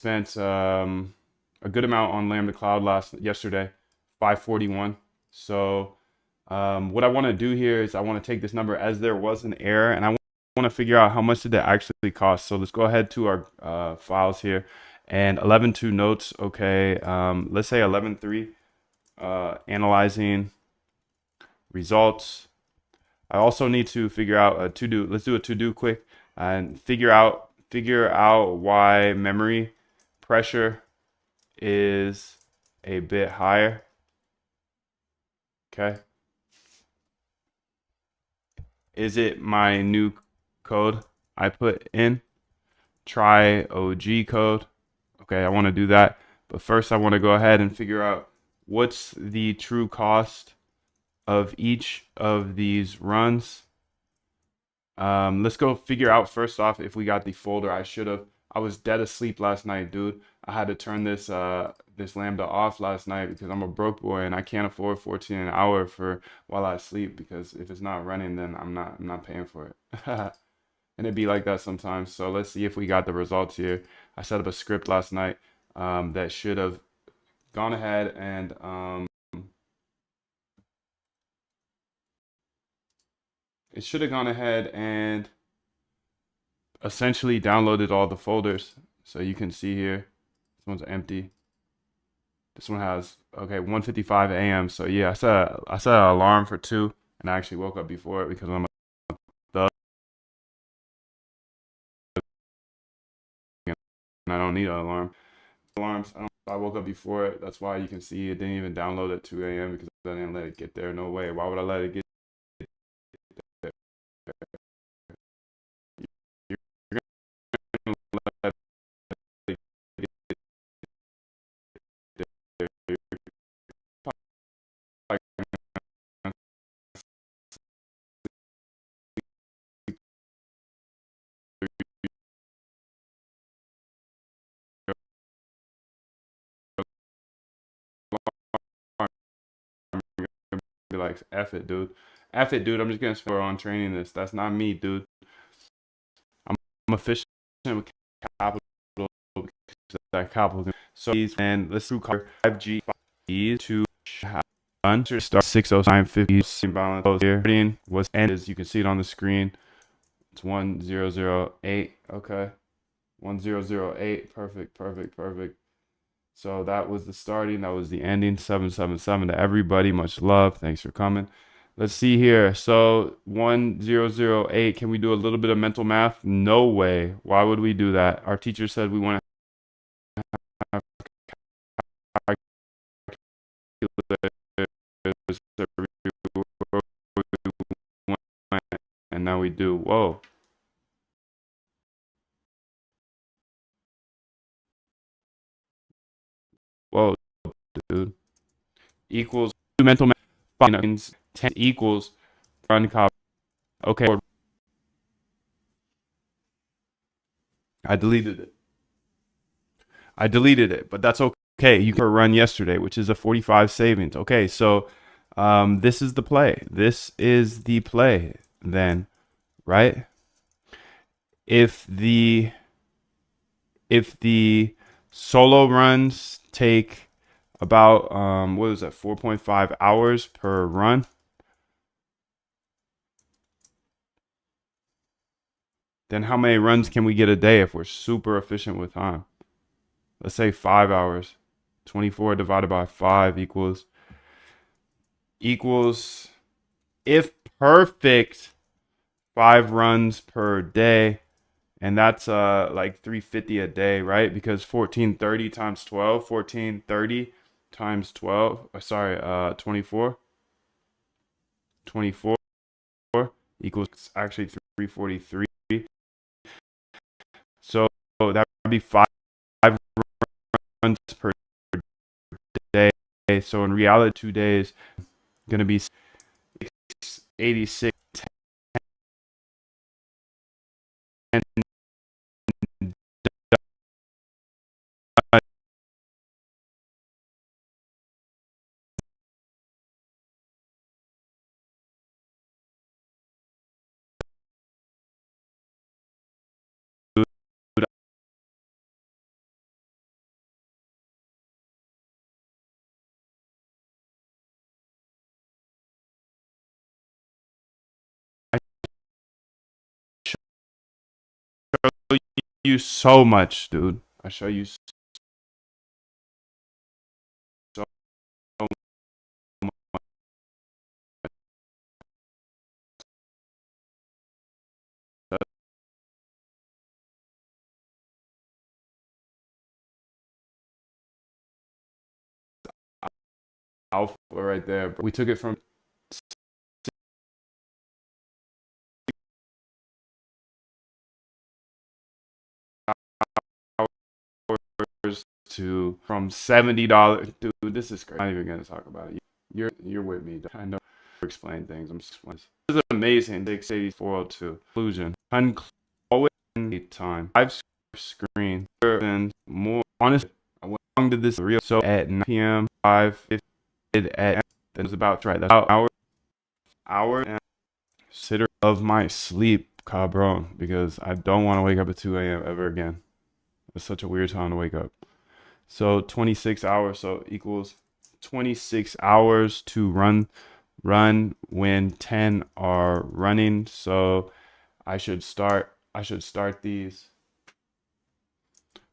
spent a good amount on Lambda Cloud yesterday, 541. So what I want to do here is I want to take this number as there was an error, and I want to figure out how much did it actually cost. So let's go ahead to our files here, and 11.2 notes. Okay, let's say 11.3, analyzing results. I also need to figure out a to-do. Let's do a to-do quick and figure out why memory pressure is a bit higher. Okay. Is it my new code I put in? Try OG code. Okay, I want to do that. But first I want to go ahead and figure out what's the true cost of each of these runs. Let's go figure out first off if we got the folder. I should have. I was dead asleep last night, dude. I had to turn this Lambda off last night because I'm a broke boy and I can't afford 14 an hour for while I sleep, because if it's not running then I'm not paying for it. And it'd be like that sometimes. So let's see if we got the results here. I set up a script last night that should have gone ahead and it should have gone ahead and essentially downloaded all the folders. So you can see here, this one's empty. This one has, okay, 1:55 a.m. So yeah, I set an alarm for 2, and I actually woke up before it because I'm a thug and I don't need an alarm. Alarms, I woke up before it. That's why you can see it didn't even download at 2 a.m. because I didn't let it get there. No way. Why would I let it get there? You're gonna let it get there. You're gonna be like, F it, dude. F it, dude. I'm just gonna spend on training this. That's not me, dude. I'm efficient with capital because that capital. So and let's do 5G to done to start 60950 balance here. Was end as you can see it on the screen. It's 1008. Okay. 1008. Perfect, perfect, perfect. So that was the starting, that was the ending. 777 to everybody. Much love. Thanks for coming. Let's see here. So 1008. Can we do a little bit of mental math? No way. Why would we do that? Our teacher said we want to have calculators and now we do. Whoa. Whoa, dude. Equals mental math. 10 equals run copy. Okay. I deleted it. I deleted it, but that's okay. You can run yesterday, which is a 45 savings. Okay, so this is the play. This is the play then, right? If the if the solo runs take about what was that, 4.5 hours per run, then how many runs can we get a day if we're super efficient with time? Let's say 5 hours. 24 divided by 5 equals, if perfect, 5 runs per day, and that's like 350 a day, right? Because 1430 times 12, 1430 times 12, sorry, 24 equals actually 343. So that would be 5 runs per day. So in reality, 2 days gonna be 86. you so much, dude. I show you so much. Alpha right there. We took it from to from $70. Dude, this is crazy. I'm not even gonna talk about it. You're with me. I know explain things. I'm just explaining. This is amazing. 68402. Conclusion. Always time. 5 screen and more honest. I went long to this real so at 9 p.m. 5 at it was about right. That's about hour and consider of my sleep, cabron, because I don't want to wake up at 2 a.m. ever again. It's such a weird time to wake up. So 26 hours, so equals 26 hours to run when 10 are running. So I should start these.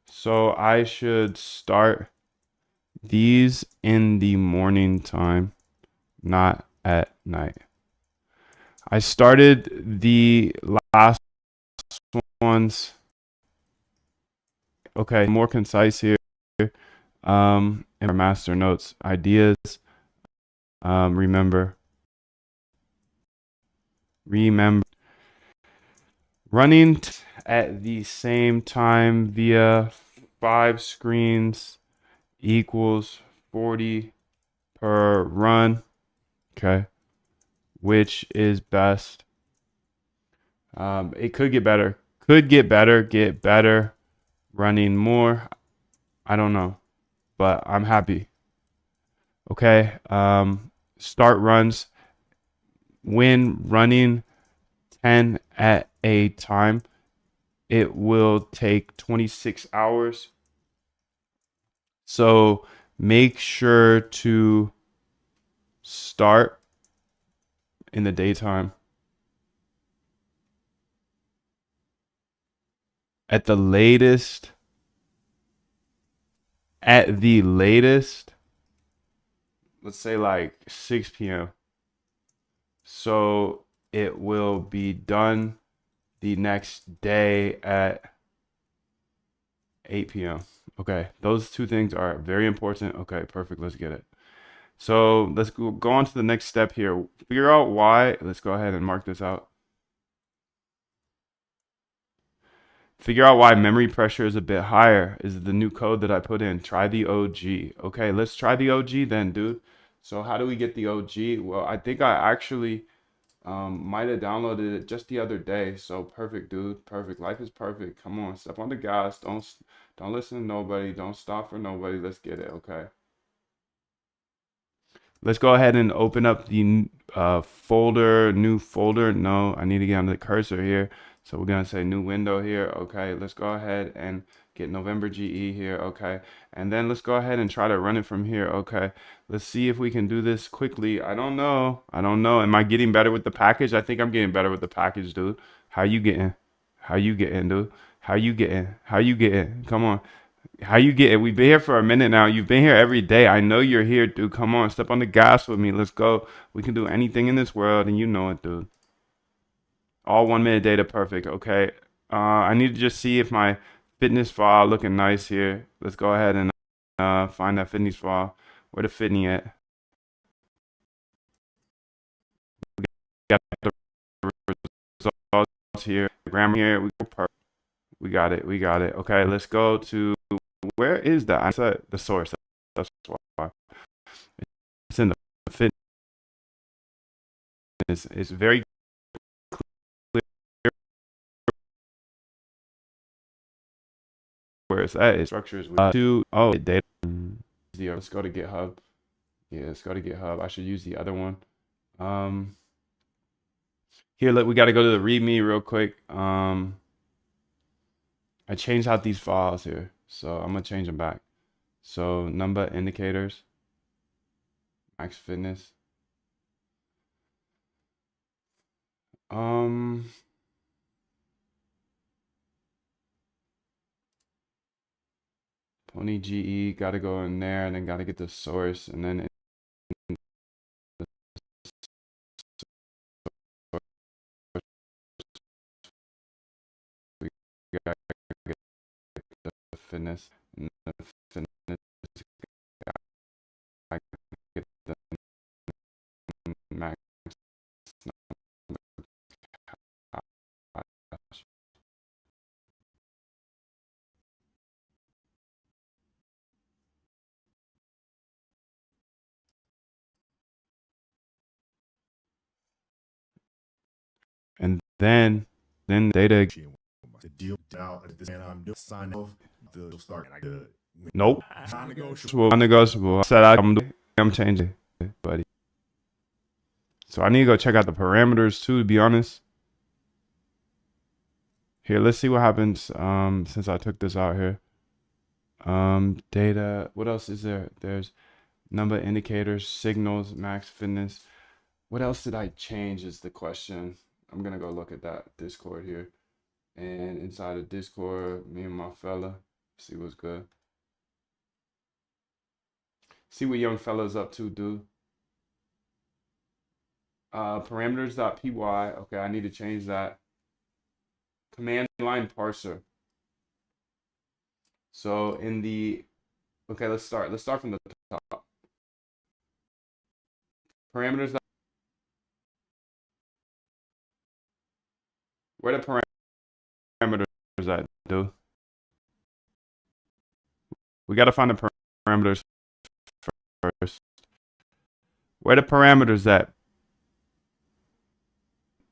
So I should start these in the morning time, not at night. I started the last ones. Okay, more concise here. In our master notes, ideas. Remember, running at the same time via 5 screens equals 40 per run. Okay, which is best? It could get better. Get better. Running more. I don't know, but I'm happy. Okay. Start runs when running 10 at a time. It will take 26 hours. So make sure to start in the daytime. At the latest, let's say like 6 p.m. So it will be done the next day at 8 p.m. Okay, those two things are very important. Okay, perfect. Let's get it. So let's go on to the next step here. Figure out why. Let's go ahead and mark this out. Figure out why memory pressure is a bit higher. Is the new code that I put in. Try the OG. Okay, let's try the OG then, dude. So how do we get the OG? Well, I think I actually might have downloaded it just the other day. So perfect, dude. Perfect. Life is perfect. Come on, step on the gas. Don't listen to nobody. Don't stop for nobody. Let's get it. Okay. Let's go ahead and open up the new folder. No, I need to get on the cursor here. So we're gonna say new window here. Okay, let's go ahead and get November GE here. Okay, and then let's go ahead and try to run it from here. Okay, let's see if we can do this quickly. I don't know. I don't know. Am I getting better with the package? I think I'm getting better with the package, dude. How you getting? How you getting, dude? How you getting? How you getting? Come on. How you get it? We've been here for a minute now. You've been here every day. I know you're here, dude. Come on, step on the gas with me. Let's go. We can do anything in this world, and you know it, dude. All 1 minute data, perfect. Okay. I need to just see if my fitness file looking nice here. Let's go ahead and find that fitness file. Where the fitness at? Got the results here. Grammar here. We got it. We got it. Okay. Let's go to where is that? I said the source. That's why. It's in the fitness. It's very clear where it's at. It structures to data. Let's go to GitHub. Yeah, let's go to GitHub. I should use the other one. Here, we got to go to the README real quick. I changed out these files here, so I'm gonna change them back. So number indicators, max fitness. Um, Pony GE, gotta go in there, and then gotta get the source, and then we gotta get the fitness, and the fitness gotta get the max. And then data. The deal out at this, and I'm doing sign off. The start. Nope. Non-negotiable. Non-negotiable. I said I'm changing, buddy. So I need to go check out the parameters too, to be honest. Here, let's see what happens since I took this out here. Data. What else is there? There's number indicators, signals, max fitness. What else did I change is the question. I'm gonna go look at that Discord here. And inside of Discord, me and my fella, see what's good. See what young fella's up to, dude. Parameters.py. Okay, I need to change that. Command line parser. So in the, okay, let's start. Let's start from the top. Parameters. Where the parameters at, dude? We gotta find the parameters first. Where the parameters at?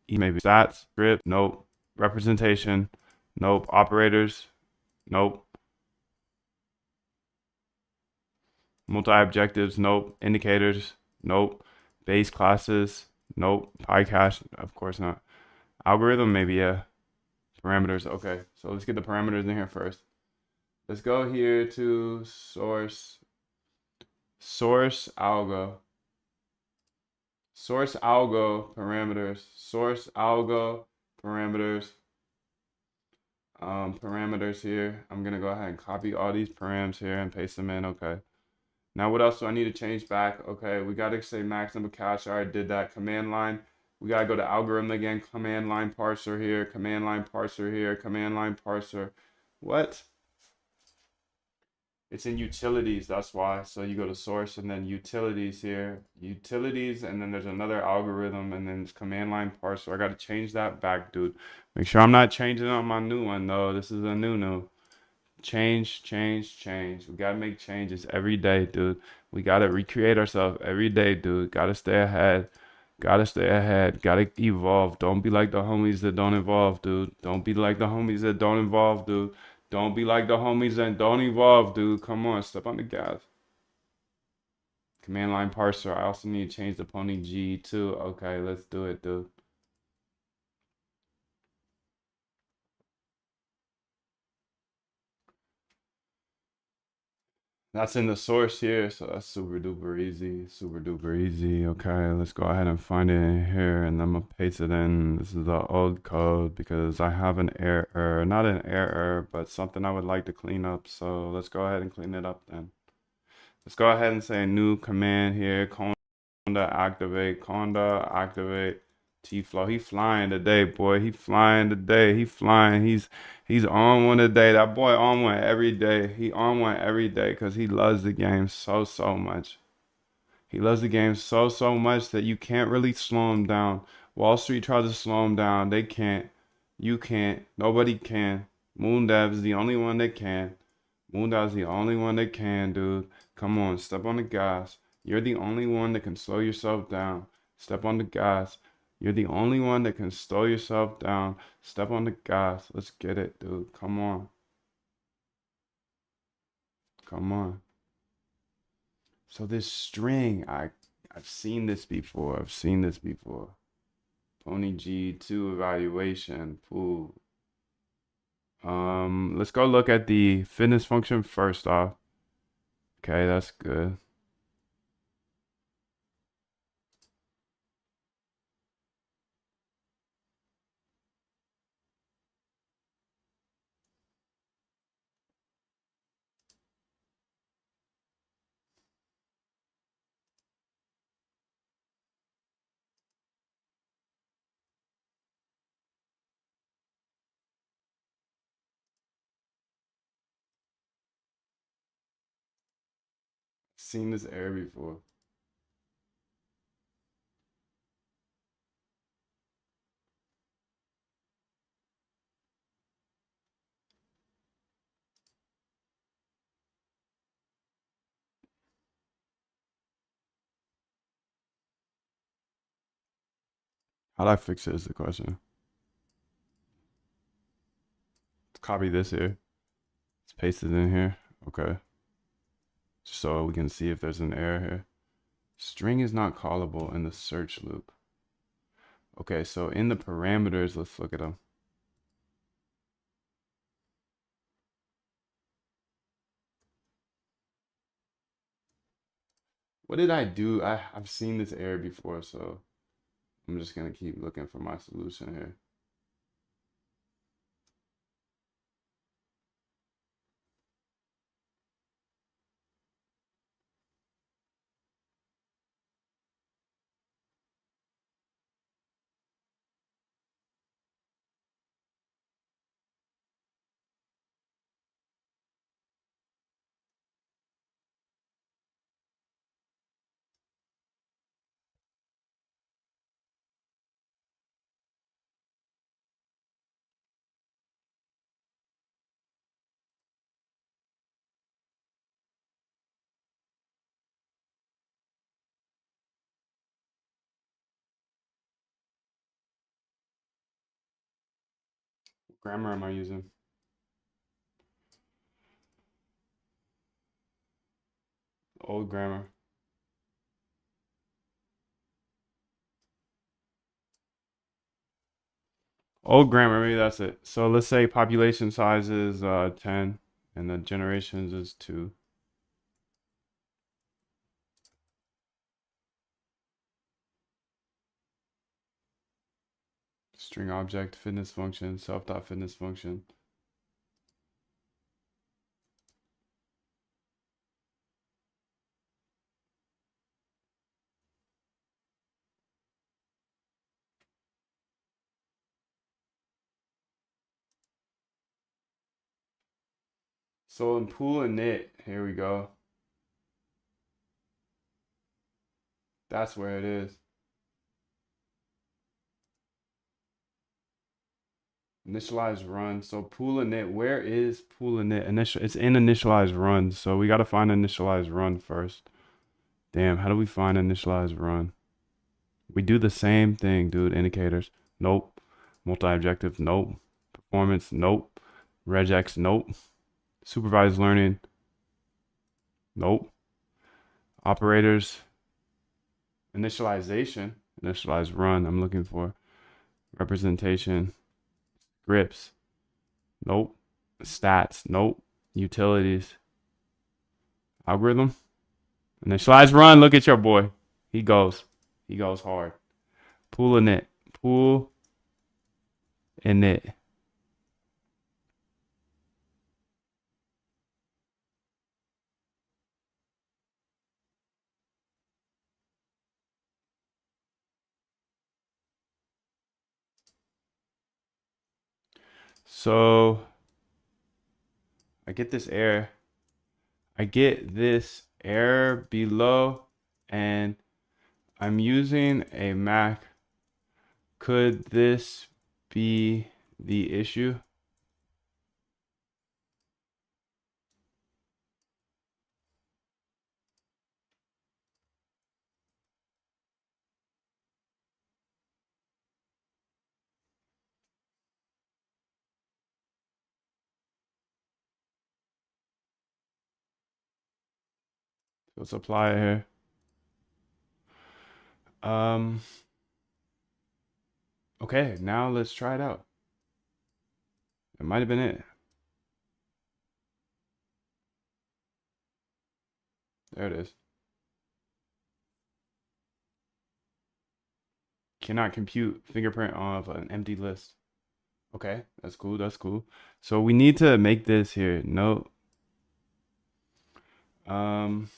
Maybe stats, script, nope. Representation, nope. Operators, nope. Multi-objectives, nope. Indicators, nope. Base classes, nope. PyCache, of course not. Algorithm, maybe, yeah. Parameters, okay. So let's get the parameters in here first. Let's go here to source algo. Source algo parameters. Source algo parameters. Parameters here. I'm gonna go ahead and copy all these params here and paste them in. Okay. Now what else do I need to change back? Okay, we gotta say max number cache. I already did that. Command line. We gotta go to algorithm again. Command line parser here. Command line parser here. Command line parser. What? It's in utilities, that's why. So you go to source and then utilities here. Utilities, and then there's another algorithm, and then it's command line parser. I gotta change that back, dude. Make sure I'm not changing on my new one though. This is a new. Change. We gotta make changes every day, dude. We gotta recreate ourselves every day, dude. Gotta stay ahead. Gotta stay ahead. Gotta evolve. Don't be like the homies that don't evolve, dude. Don't be like the homies that don't evolve, dude. Don't be like the homies that don't evolve, dude. Come on, step on the gas. Command line parser. I also need to change the pony G too. Okay, let's do it, dude. That's in the source here, so that's super duper easy. Super duper easy. Okay, let's go ahead and find it in here, and I'm gonna paste it in. This is the old code because I have an error, not an error, but something I would like to clean up. So let's go ahead and clean it up then. Let's go ahead and say a new command here. Conda activate T-Flow. He flying today, boy. He flying today. He flying. He's on one today. That boy on one every day. He on one every day because he loves the game so much. He loves the game so much that you can't really slow him down. Wall Street tries to slow him down. They can't. You can't. Nobody can. Moondev is the only one that can. Moondev's the only one that can, dude. Come on, step on the gas. You're the only one that can slow yourself down. Step on the gas. You're the only one that can slow yourself down. Step on the gas. Let's get it, dude. Come on. Come on. So this string, I've seen this before. I've seen this before. Pony G2 evaluation. Ooh. Let's go look at the fitness function first off. Okay, that's good. Seen this error before. How do I fix it is the question. Let's copy this here. Let's paste it in here. Okay. So we can see if there's an error here. String is not callable in the search loop. Okay, so in the parameters, let's look at them. What did I do? I've seen this error before, so I'm just gonna keep looking for my solution here. What grammar am I using? Old grammar. Old grammar, maybe that's it. So let's say population size is 10 and the generations is 2. String object, fitness function, self.fitness function. So in pool init, here we go. That's where it is. Initialize run. So pool init, where is pool init? It's in initialize run. So we got to find initialize run first. Damn, how do we find initialize run? We do the same thing, dude. Indicators, nope. Multi-objective, nope. Performance, nope. Regex, nope. Supervised learning, nope. Operators, initialization, initialize run. I'm looking for representation, scripts, nope. Stats, nope. Utilities, algorithm, initialize run. Look at your boy. He goes hard. Pool init, pool init. So I get this error. I get this error below, and I'm using a Mac. Could this be the issue? Let's apply it here. Okay, now let's try it out. It might have been it. There it is. Cannot compute fingerprint of an empty list. Okay, that's cool. That's cool. So we need to make this here. No. Um,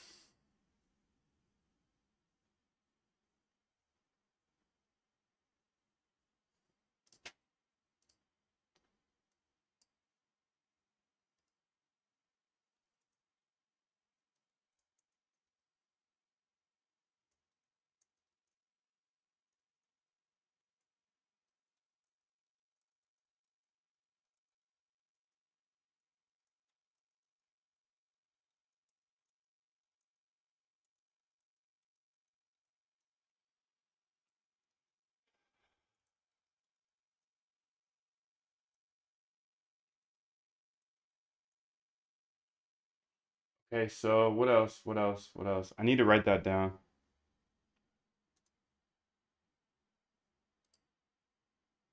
Okay, so what else? What else? What else? I need to write that down.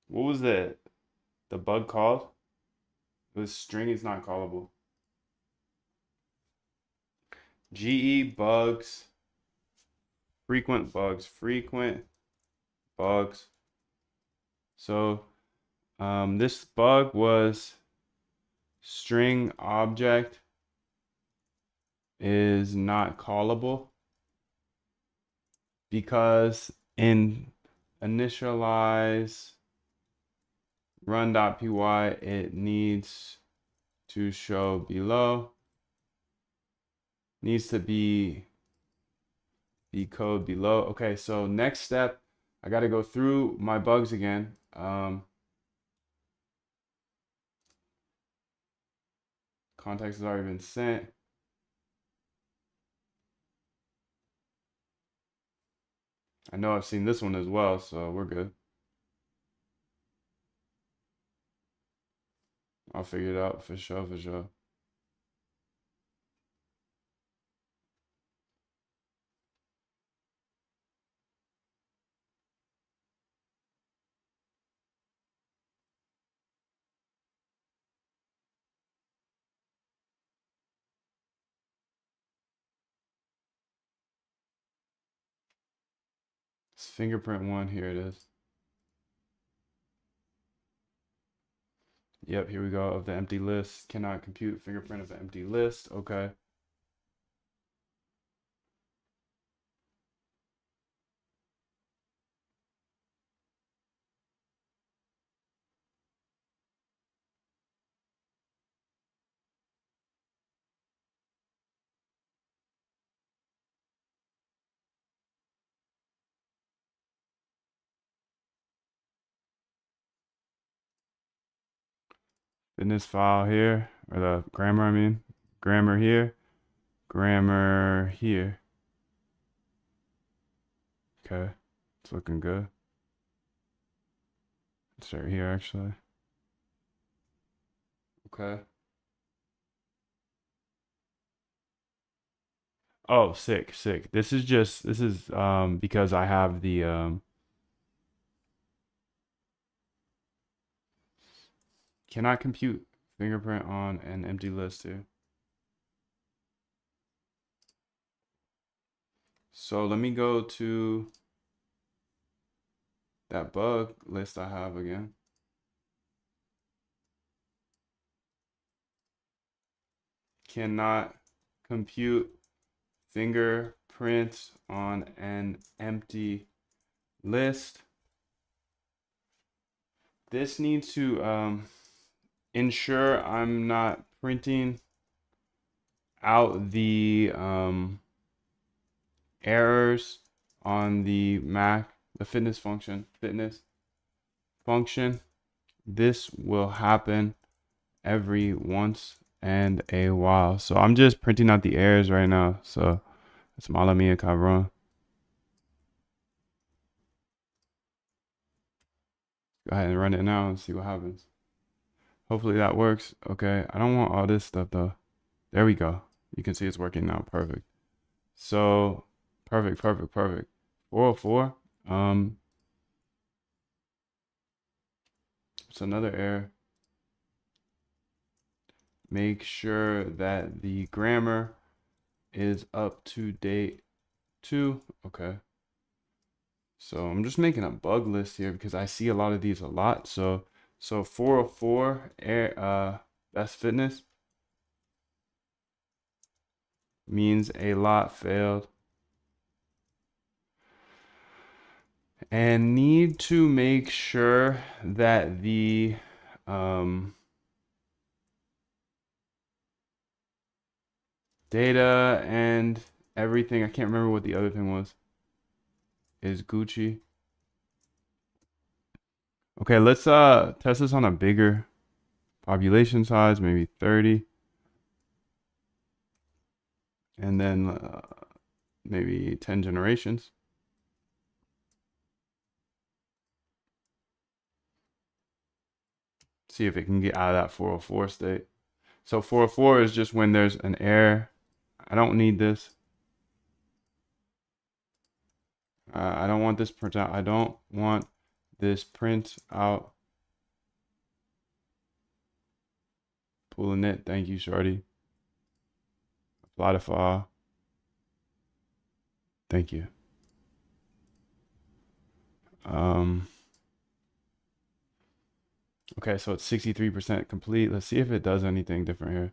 What was the bug called? It was string is not callable. GE bugs, frequent bugs. So this bug was string object is not callable because in initialize run.py it needs to show below, needs to be code below. Okay, so next step, I got to go through my bugs again. Context has already been sent. I know I've seen this one as well, so we're good. I'll figure it out for sure, for sure. It's fingerprint one, here it is. Yep, here we go, of the empty list. Cannot compute fingerprint of the empty list. Okay. In this file here, or the grammar, I mean, grammar here, grammar here. Okay, it's looking good. It's right here, actually. Okay. Oh, sick, sick. This is because I have the cannot compute fingerprint on an empty list here. So let me go to that bug list I have again. Cannot compute fingerprints on an empty list. This needs to ensure I'm not printing out the errors on the Mac, the fitness function. This will happen every once and a while. So I'm just printing out the errors right now. So it's mala mia cabrón. Go ahead and run it now and see what happens. Hopefully that works. Okay, I don't want all this stuff though. There we go. You can see it's working now. Perfect. So perfect. 404. It's another error. Make sure that the grammar is up to date too. Okay. So I'm just making a bug list here because I see a lot of these a lot. So 404 that's fitness means a lot failed. And need to make sure that the data and everything, I can't remember what the other thing was, is Gucci. Okay, let's test this on a bigger population size, maybe 30. And then maybe 10 generations. See if it can get out of that 404 state. So 404 is just when there's an error I don't need this. I don't want this print out. I don't want this print out. Pulling it. Thank you, shorty. Apply to file. Thank you. Okay, so it's 63% complete. Let's see if it does anything different here.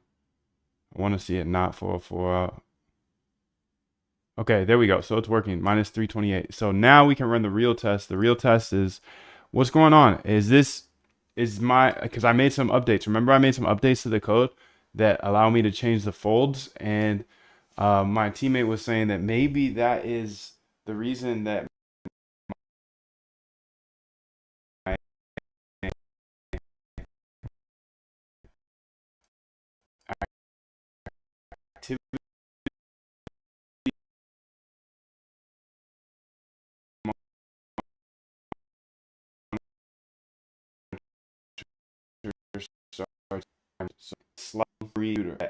I want to see it not 404 out. Okay, there we go. So it's working. Minus 328. So now we can run the real test. The real test is what's going on. Because I made some updates. Remember I made some updates to the code that allow me to change the folds, and my teammate was saying that maybe that is the reason that my activity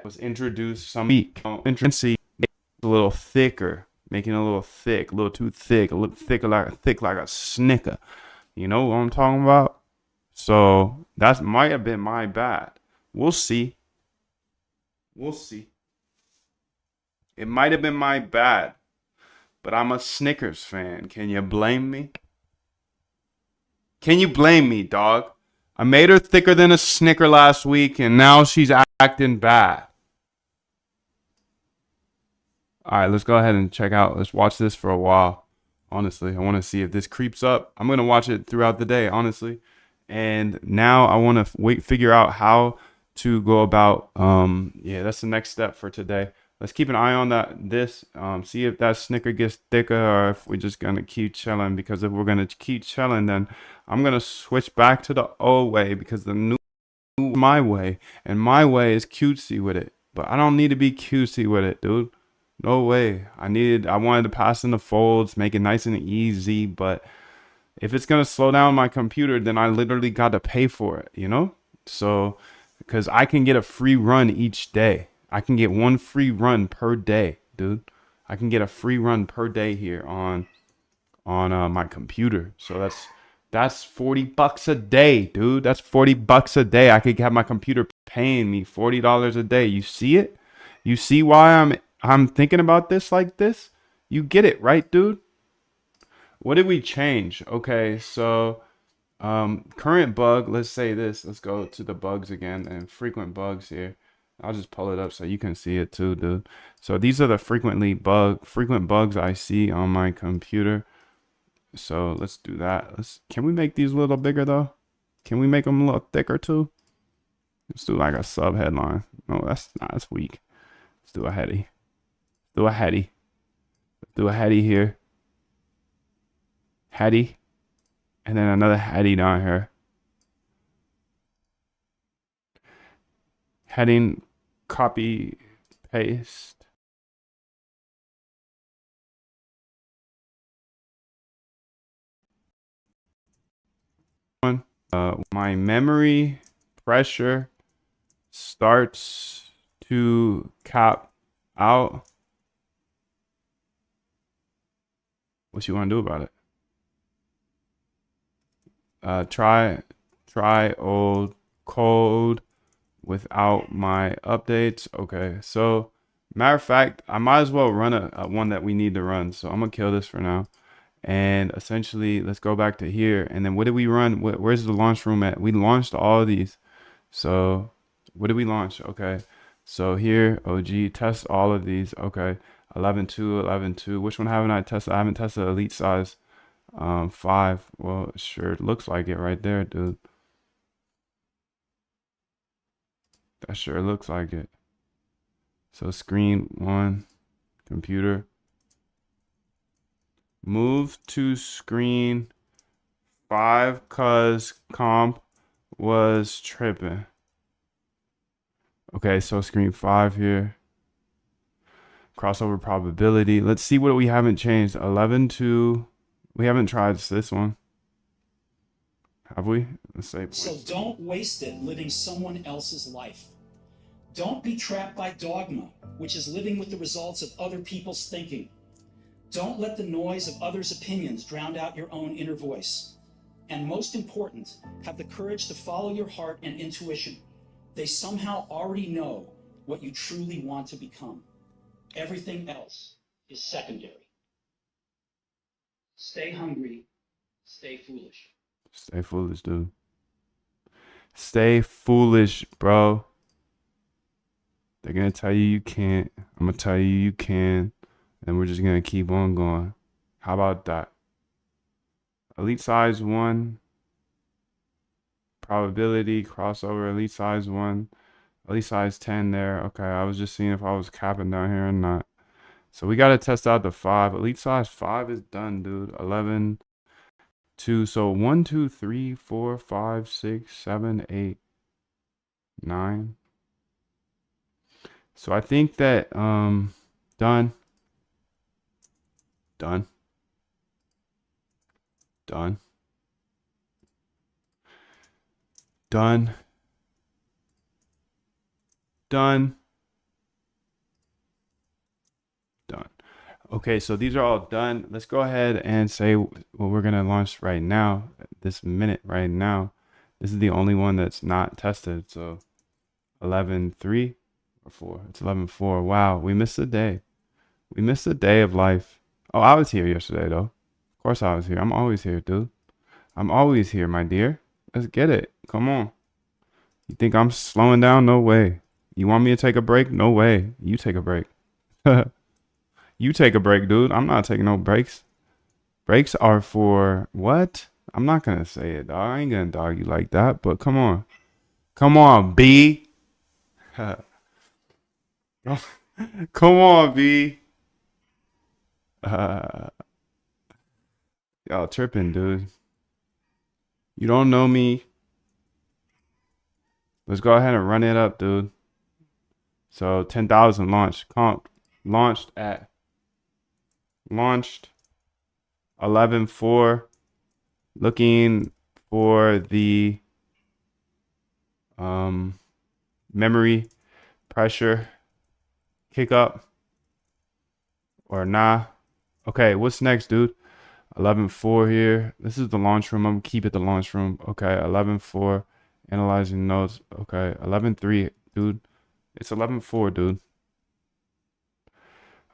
was introduced some week. Intricacy a little thicker, making it a little thick, a little too thick, a little thick like a snicker. You know what I'm talking about? So that might have been my bad. We'll see. We'll see. It might have been my bad, but I'm a Snickers fan. Can you blame me? Can you blame me, dog? I made her thicker than a Snicker last week, and now she's acting bad. All right, let's go ahead and check out. Let's watch this for a while. Honestly, I want to see if this creeps up. I'm going to watch it throughout the day, honestly. And now I want to figure out how to go about, yeah, that's the next step for today. Let's keep an eye on this, see if that Snicker gets thicker or if we're just going to keep chilling. Because if we're going to keep chilling, then I'm going to switch back to the old way, because the new my way, and my way is cutesy with it. But I don't need to be cutesy with it, dude. No way. I wanted to pass in the folds, make it nice and easy. But if it's going to slow down my computer, then I literally got to pay for it, you know? So, because I can get a free run each day. I can get one free run per day, dude. I can get a free run per day here on my computer. So that's $40 a day, dude. That's $40 a day. I could have my computer paying me $40 a day. You see it? You see why I'm thinking about this like this? You get it, right, dude? What did we change? Okay, so current bug, let's say this. Let's go to the bugs again and frequent bugs here. I'll just pull it up so you can see it too, dude. So these are the frequent bugs I see on my computer. So let's do that. Can we make these a little bigger though? Can we make them a little thicker too? Let's do like a sub headline. No, that's weak. Let's do a heady. Do a heady. Do a heady here. Heady. And then another heady down here. Heading, copy, paste. My memory pressure starts to cap out. What you want to do about it? Try old code without my updates. Okay, so matter of fact, I might as well run a one that we need to run. So I'm gonna kill this for now. And essentially, let's go back to here. And then what did we run? Where's the launch room at? We launched all of these. So what did we launch? Okay, so here, OG, test all of these. Okay, 11.2, 11.2. Which one haven't I tested? I haven't tested elite size 5. Well, it sure looks like it right there, dude. That sure looks like it. So screen 1, computer. Move to screen 5 cause comp was tripping. Okay, so screen 5 here. Crossover probability. Let's see what we haven't changed. 11.2. We haven't tried this one. Have we? Let's say. So don't waste it living someone else's life. Don't be trapped by dogma, which is living with the results of other people's thinking. Don't let the noise of others' opinions drown out your own inner voice. And most important, have the courage to follow your heart and intuition. They somehow already know what you truly want to become. Everything else is secondary. Stay hungry, stay foolish. Stay foolish, dude. Stay foolish, bro. They're gonna tell you you can't. I'm gonna tell you you can. And we're just gonna keep on going. How about that? Elite size 1. Probability, crossover, elite size 1. Elite size 10 there. Okay, I was just seeing if I was capping down here or not. So we gotta test out the 5. Elite size 5 is done, dude. 11, 2. So 1, 2, 3, 4, 5, 6, 7, 8, 9. So I think that done. Done. Done. Done. Done. Done. Okay, so these are all done. Let's go ahead and say what we're gonna launch right now, this minute right now. This is the only one that's not tested. So 11.3 or 4. It's 11.4. Wow, we missed a day. We missed a day of life. Oh, I was here yesterday though. Of course I was here. I'm always here, dude. I'm always here, my dear. Let's get it. Come on. You think I'm slowing down? No way. You want me to take a break? No way. You take a break. You take a break, dude. I'm not taking no breaks. Breaks are for what? I'm not gonna say it, dog. I ain't gonna dog you like that, but come on. Come on, B. Come on, B. Y'all tripping, dude. You don't know me. Let's go ahead and run it up, dude. So 10,000 launched. Launched 11.4. Looking for the memory pressure kick up or nah. Okay, what's next, dude? 11.4 here. This is the launch room. I'm gonna keep it the launch room. Okay, 11.4. Analyzing notes. Okay, 11.3, dude. It's 11.4, dude.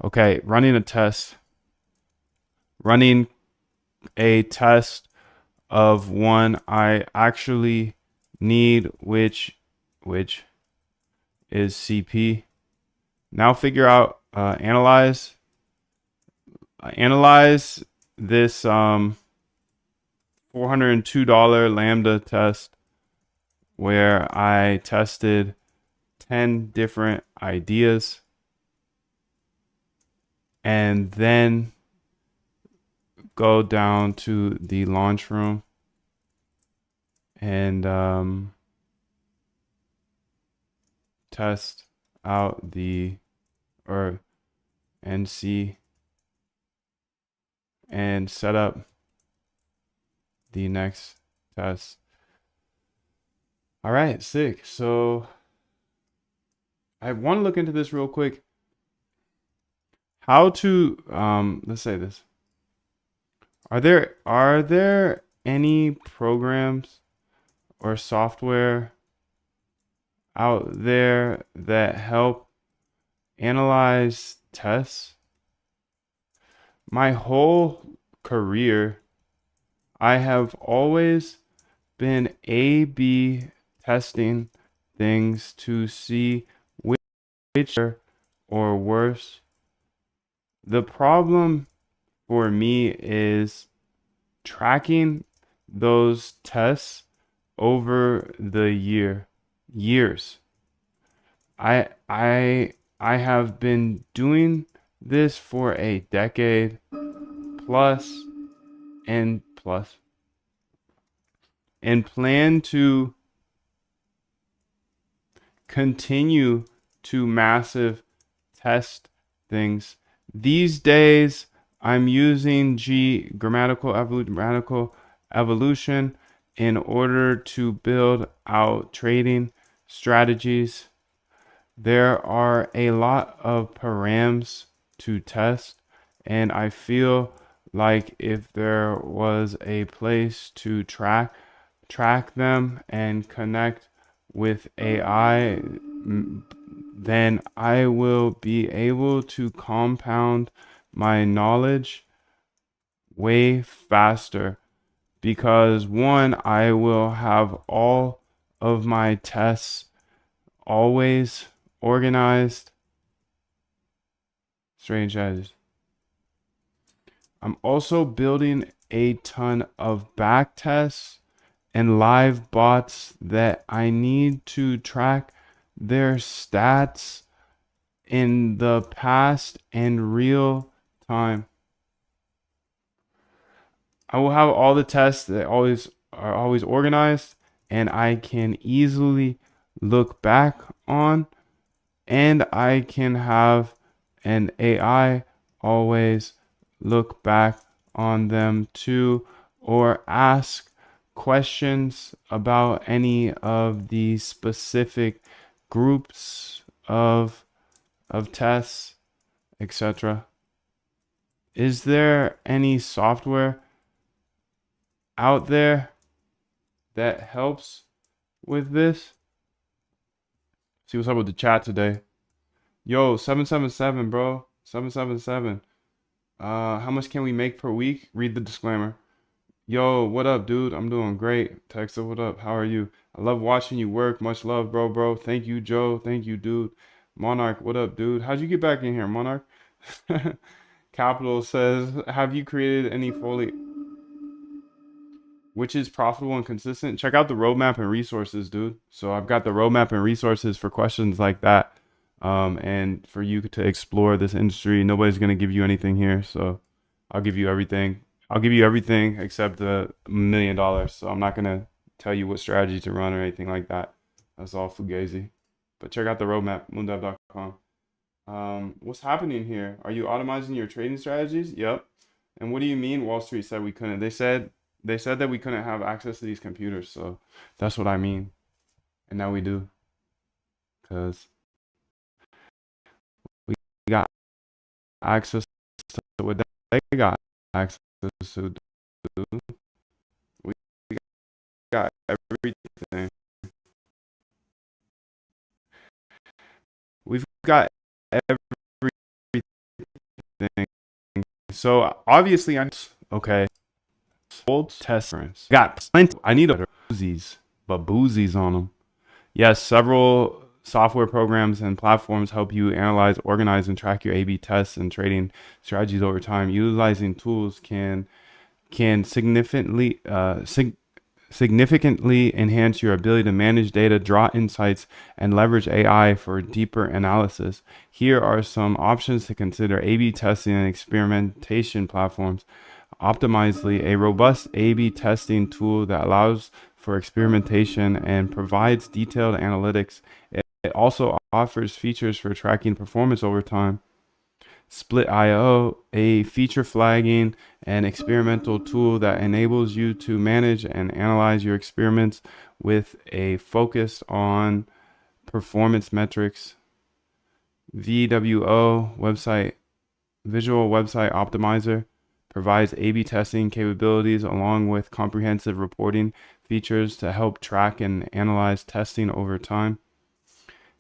Okay, running a test. Running a test of one I actually need, which is CP. Now figure out, analyze this $402 Lambda test where I tested 10 different ideas and then go down to the launch room and test out the NC and set up the next test. All right, sick. So I want to look into this real quick. How to let's say this. Are there any programs or software out there that help analyze tests? My whole career, I have always been A/B testing things to see which are or worse. The problem for me is tracking those tests over the years. I have been doing this for a decade plus and plan to continue to massive test things. These days I'm using grammatical evolution in order to build out trading strategies. there are a lot of params to test, and I feel like if there was a place to track them and connect with AI, then I will be able to compound my knowledge way faster because one, I will have all of my tests always organized. Strange edges. I'm also building a ton of back tests and live bots that I need to track their stats in the past and real time. I will have all the tests that are always organized and I can easily look back on, and I can have an AI always look back on them too, or ask questions about any of the specific groups of tests, etc. Is there any software out there that helps with this? See what's up with the chat today. Yo, 777, bro. 777. How much can we make per week? Read the disclaimer. Yo, what up, dude? I'm doing great. Texter, what up? How are you? I love watching you work. Much love, bro. Thank you, Joe. Thank you, dude. Monarch, what up, dude? How'd you get back in here, Monarch? Capital says, have you created any fully which is profitable and consistent? Check out the roadmap and resources, dude. So I've got the roadmap and resources for questions like that. And for you to explore this industry. Nobody's going to give you anything here. So I'll give you everything. I'll give you everything except the $1 million. So I'm not going to tell you what strategy to run or anything like that. That's all fugazi. But check out the roadmap, moondev.com. What's happening here? Are you automizing your trading strategies? Yep. And what do you mean Wall Street said we couldn't? They said that we couldn't have access to these computers. So that's what I mean. And now we do. Because we got access to what they got access to. We got everything. We've got everything. So obviously I'm okay. Old testers got plenty. I need a boozies, but boozies on them. Yes, several software programs and platforms help you analyze, organize, and track your A/B tests and trading strategies over time. Utilizing tools can significantly enhance your ability to manage data, draw insights, and leverage AI for deeper analysis. Here are some options to consider: A/B testing and experimentation platforms. Optimizely, a robust A/B testing tool that allows for experimentation and provides detailed analytics. It also offers features for tracking performance over time. Split.io, a feature flagging and experimental tool that enables you to manage and analyze your experiments with a focus on performance metrics. VWO website, Visual Website Optimizer, provides A/B testing capabilities along with comprehensive reporting features to help track and analyze testing over time.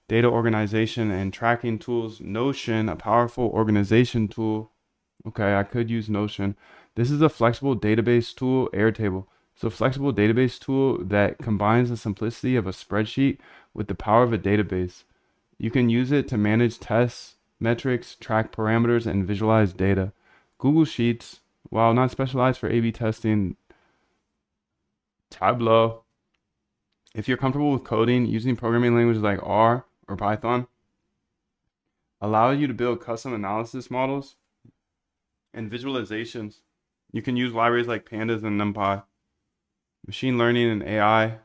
Data organization and tracking tools. Notion, a powerful organization tool. Okay, I could use Notion. This is a flexible database tool, Airtable. It's a flexible database tool that combines the simplicity of a spreadsheet with the power of a database. You can use it to manage tests, metrics, track parameters, and visualize data. Google Sheets, while not specialized for A/B testing. Tableau. If you're comfortable with coding, using programming languages like R or Python allow you to build custom analysis models and visualizations. You can use libraries like Pandas and NumPy. Machine learning and AI,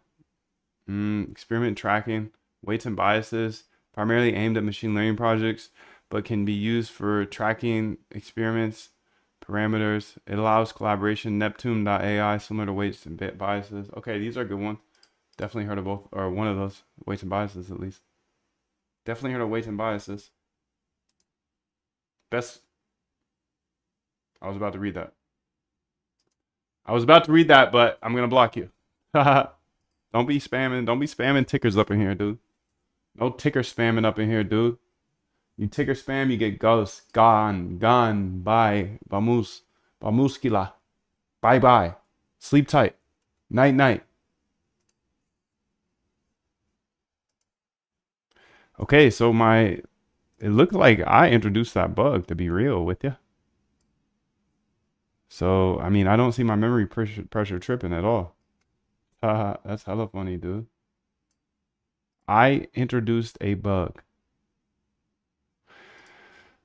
experiment tracking, weights and biases, primarily aimed at machine learning projects, but can be used for tracking experiments, parameters. It allows collaboration. Neptune.ai, similar to weights and biases. Okay, these are good ones. Definitely heard of both, or one of those, weights and biases at least. Definitely heard of weights and biases. Best. I was about to read that. But I'm gonna block you. Don't be spamming. Don't be spamming tickers up in here, dude. No ticker spamming up in here, dude. You ticker spam, you get ghost. Gone. Bye. Bamuskila. Bye. Sleep tight. Night. Okay, so it looked like I introduced that bug, to be real with you. So, I mean, I don't see my memory pressure tripping at all. Haha, that's hella funny, dude. I introduced a bug.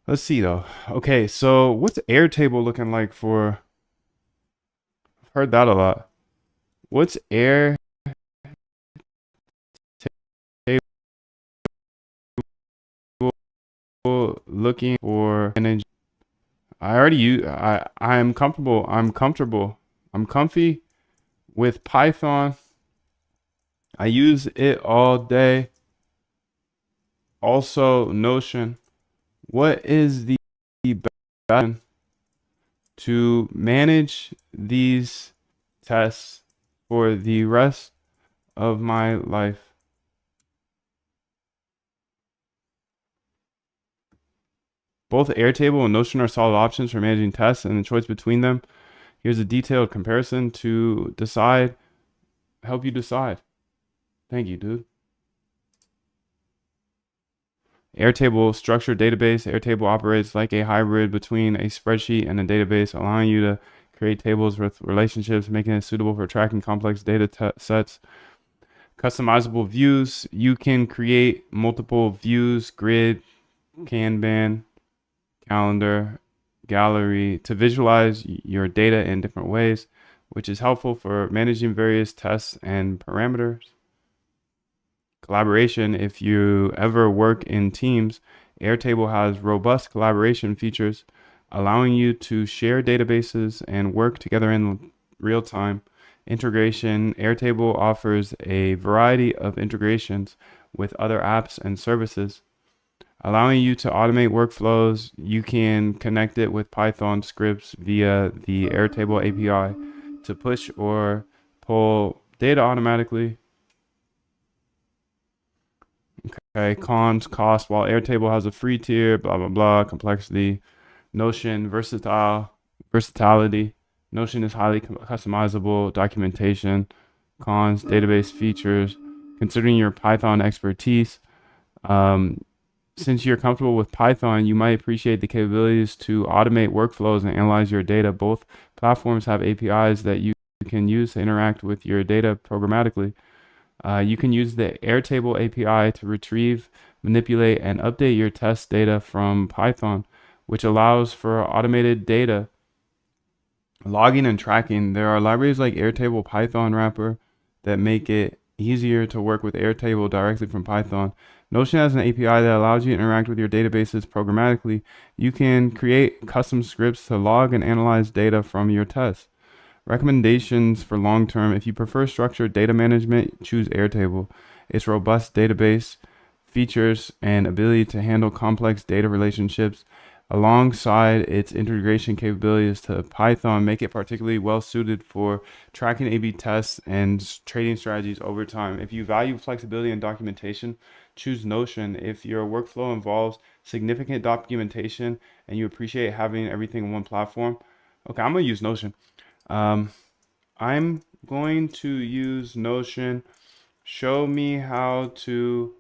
Let's see though. Okay, so what's Airtable looking like for? I've heard that a lot. What's Airtable looking for? I already use. I'm comfortable. I'm comfy with Python. I use it all day. Also, Notion. What is the best to manage these tests for the rest of my life? Both Airtable and Notion are solid options for managing tests, and the choice between them. Here's a detailed comparison to help you decide. Thank you, dude. Airtable structured database. Airtable operates like a hybrid between a spreadsheet and a database, allowing you to create tables with relationships, making it suitable for tracking complex data sets. Customizable views. You can create multiple views, grid, Kanban, calendar, gallery to visualize your data in different ways, which is helpful for managing various tests and parameters. Collaboration. If you ever work in teams, Airtable has robust collaboration features, allowing you to share databases and work together in real time. Integration. Airtable offers a variety of integrations with other apps and services, allowing you to automate workflows. You can connect it with Python scripts via the Airtable API to push or pull data automatically. Okay, cons, cost. While Airtable has a free tier, blah, blah, blah, complexity. Notion, versatility. Notion is highly customizable. Documentation. Cons, database features. Considering your Python expertise, since you're comfortable with Python, you might appreciate the capabilities to automate workflows and analyze your data. Both platforms have APIs that you can use to interact with your data programmatically. You can use the Airtable API to retrieve, manipulate, and update your test data from Python, which allows for automated data logging and tracking. There are libraries like Airtable Python Wrapper that make it easier to work with Airtable directly from Python. Notion has an API that allows you to interact with your databases programmatically. You can create custom scripts to log and analyze data from your tests. Recommendations for long term. If you prefer structured data management, choose Airtable. Its robust database features and ability to handle complex data relationships alongside its integration capabilities to Python make it particularly well suited for tracking A/B tests and trading strategies over time. If you value flexibility and documentation, choose Notion. If your workflow involves significant documentation and you appreciate having everything in one platform, okay, I'm gonna use Notion. I'm going to use Notion. Show me how to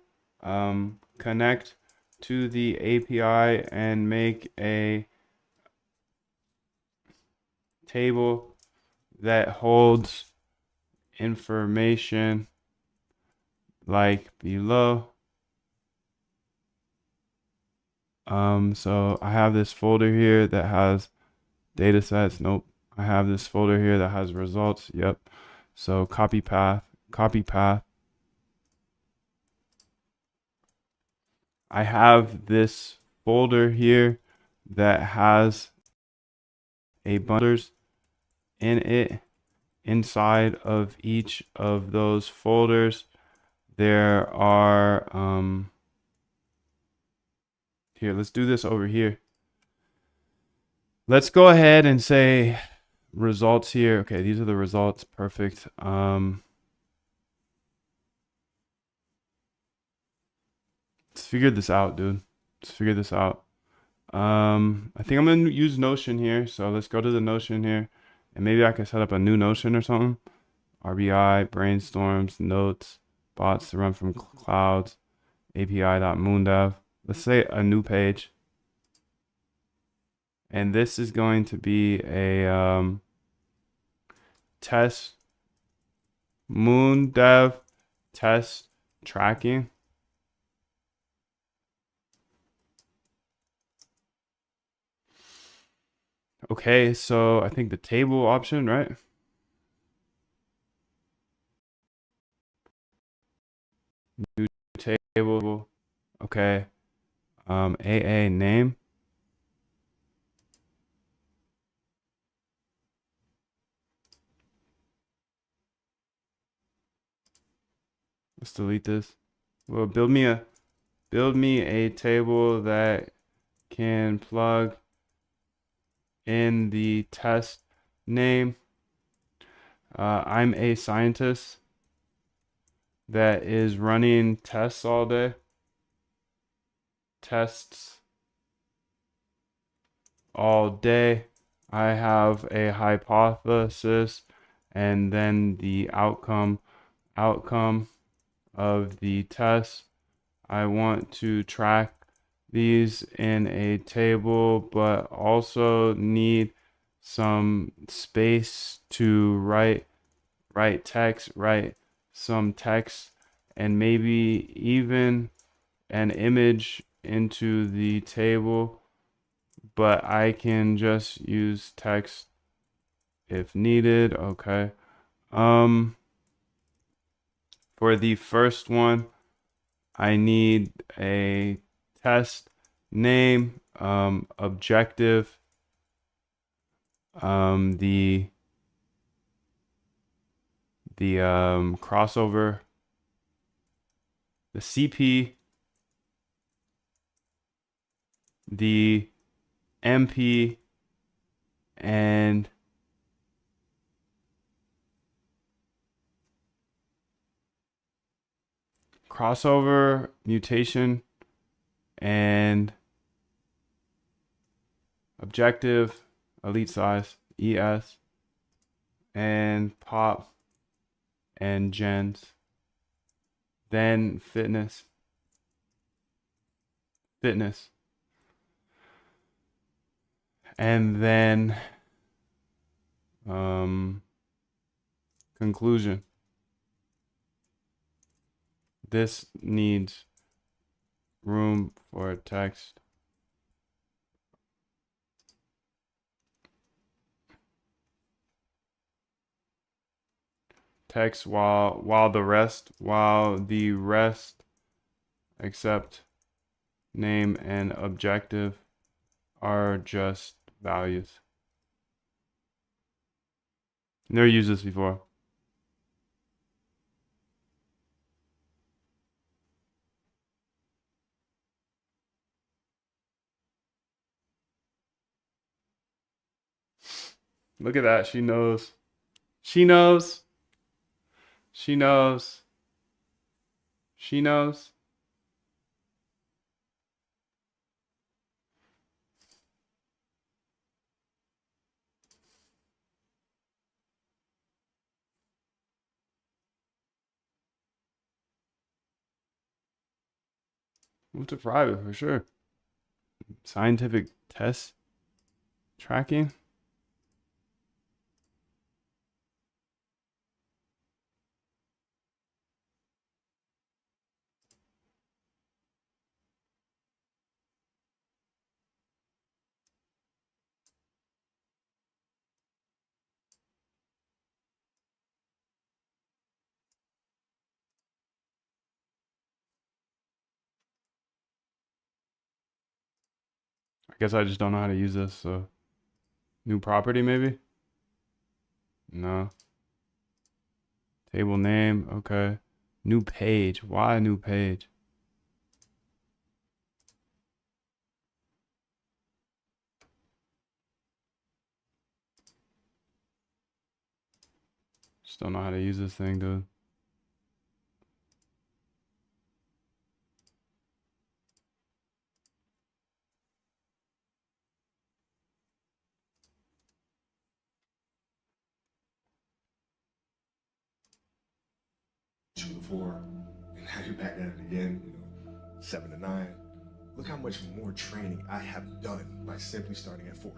connect to the API and make a table that holds information like below. So I have this folder here that has data sets. Nope. I have this folder here that has results. Yep. So copy path. I have this folder here that has a bunch in it. Inside of each of those folders, there are Here, let's do this over here. Let's go ahead and say results here. Okay, these are the results. Perfect. Let's figure this out, dude. Let's figure this out. I think I'm gonna use Notion here. So let's go to the Notion here, and maybe I can set up a new Notion or something. RBI, brainstorms, notes, bots to run from clouds, API.moondev. Let's say a new page. And this is going to be a test moondev test tracking. Okay, so I think the table option, right? New table. Okay. AA name. Let's delete this. Well, build me a table that can plug in the test name. I'm a scientist that is running tests all day. Tests all day. I have a hypothesis, and then the outcome of the test. I want to track these in a table, but also need some space to write text, write some text, and maybe even an image into the table, but I can just use text if needed. Okay. For the first one, I need a test name, objective, the crossover, the CP, the MP, and crossover, mutation, and objective, elite size, ES, and pop, and gens. Then fitness, and then conclusion. This needs room for text. Text while the rest except name and objective are just values. Never used this before. Look at that. She knows. She knows. She knows. She knows. Move to private for sure. Scientific test tracking. I guess I just don't know how to use this, so new property maybe? No. Table name, okay. New page. Why a new page? Just don't know how to use this thing, dude. Two to four, and now you're back at it again, 7 to 9. Look how much more training I have done by simply starting at 4.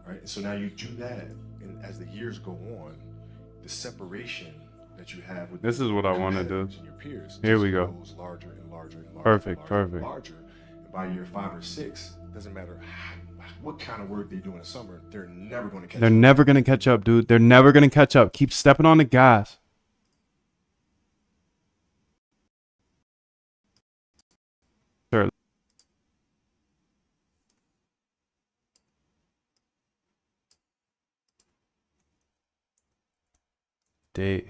Right? And so now you do that, and as the years go on, the separation that you have with This is what I want to do. and your peers Here just we go. grows larger and larger and larger. Perfect, and larger perfect. And larger. And by year 5 or 6, doesn't matter what kind of work they do in the summer, they're never going to catch up. They're never going to catch up, dude. They're never going to catch up. Keep stepping on the gas. Sure. Date.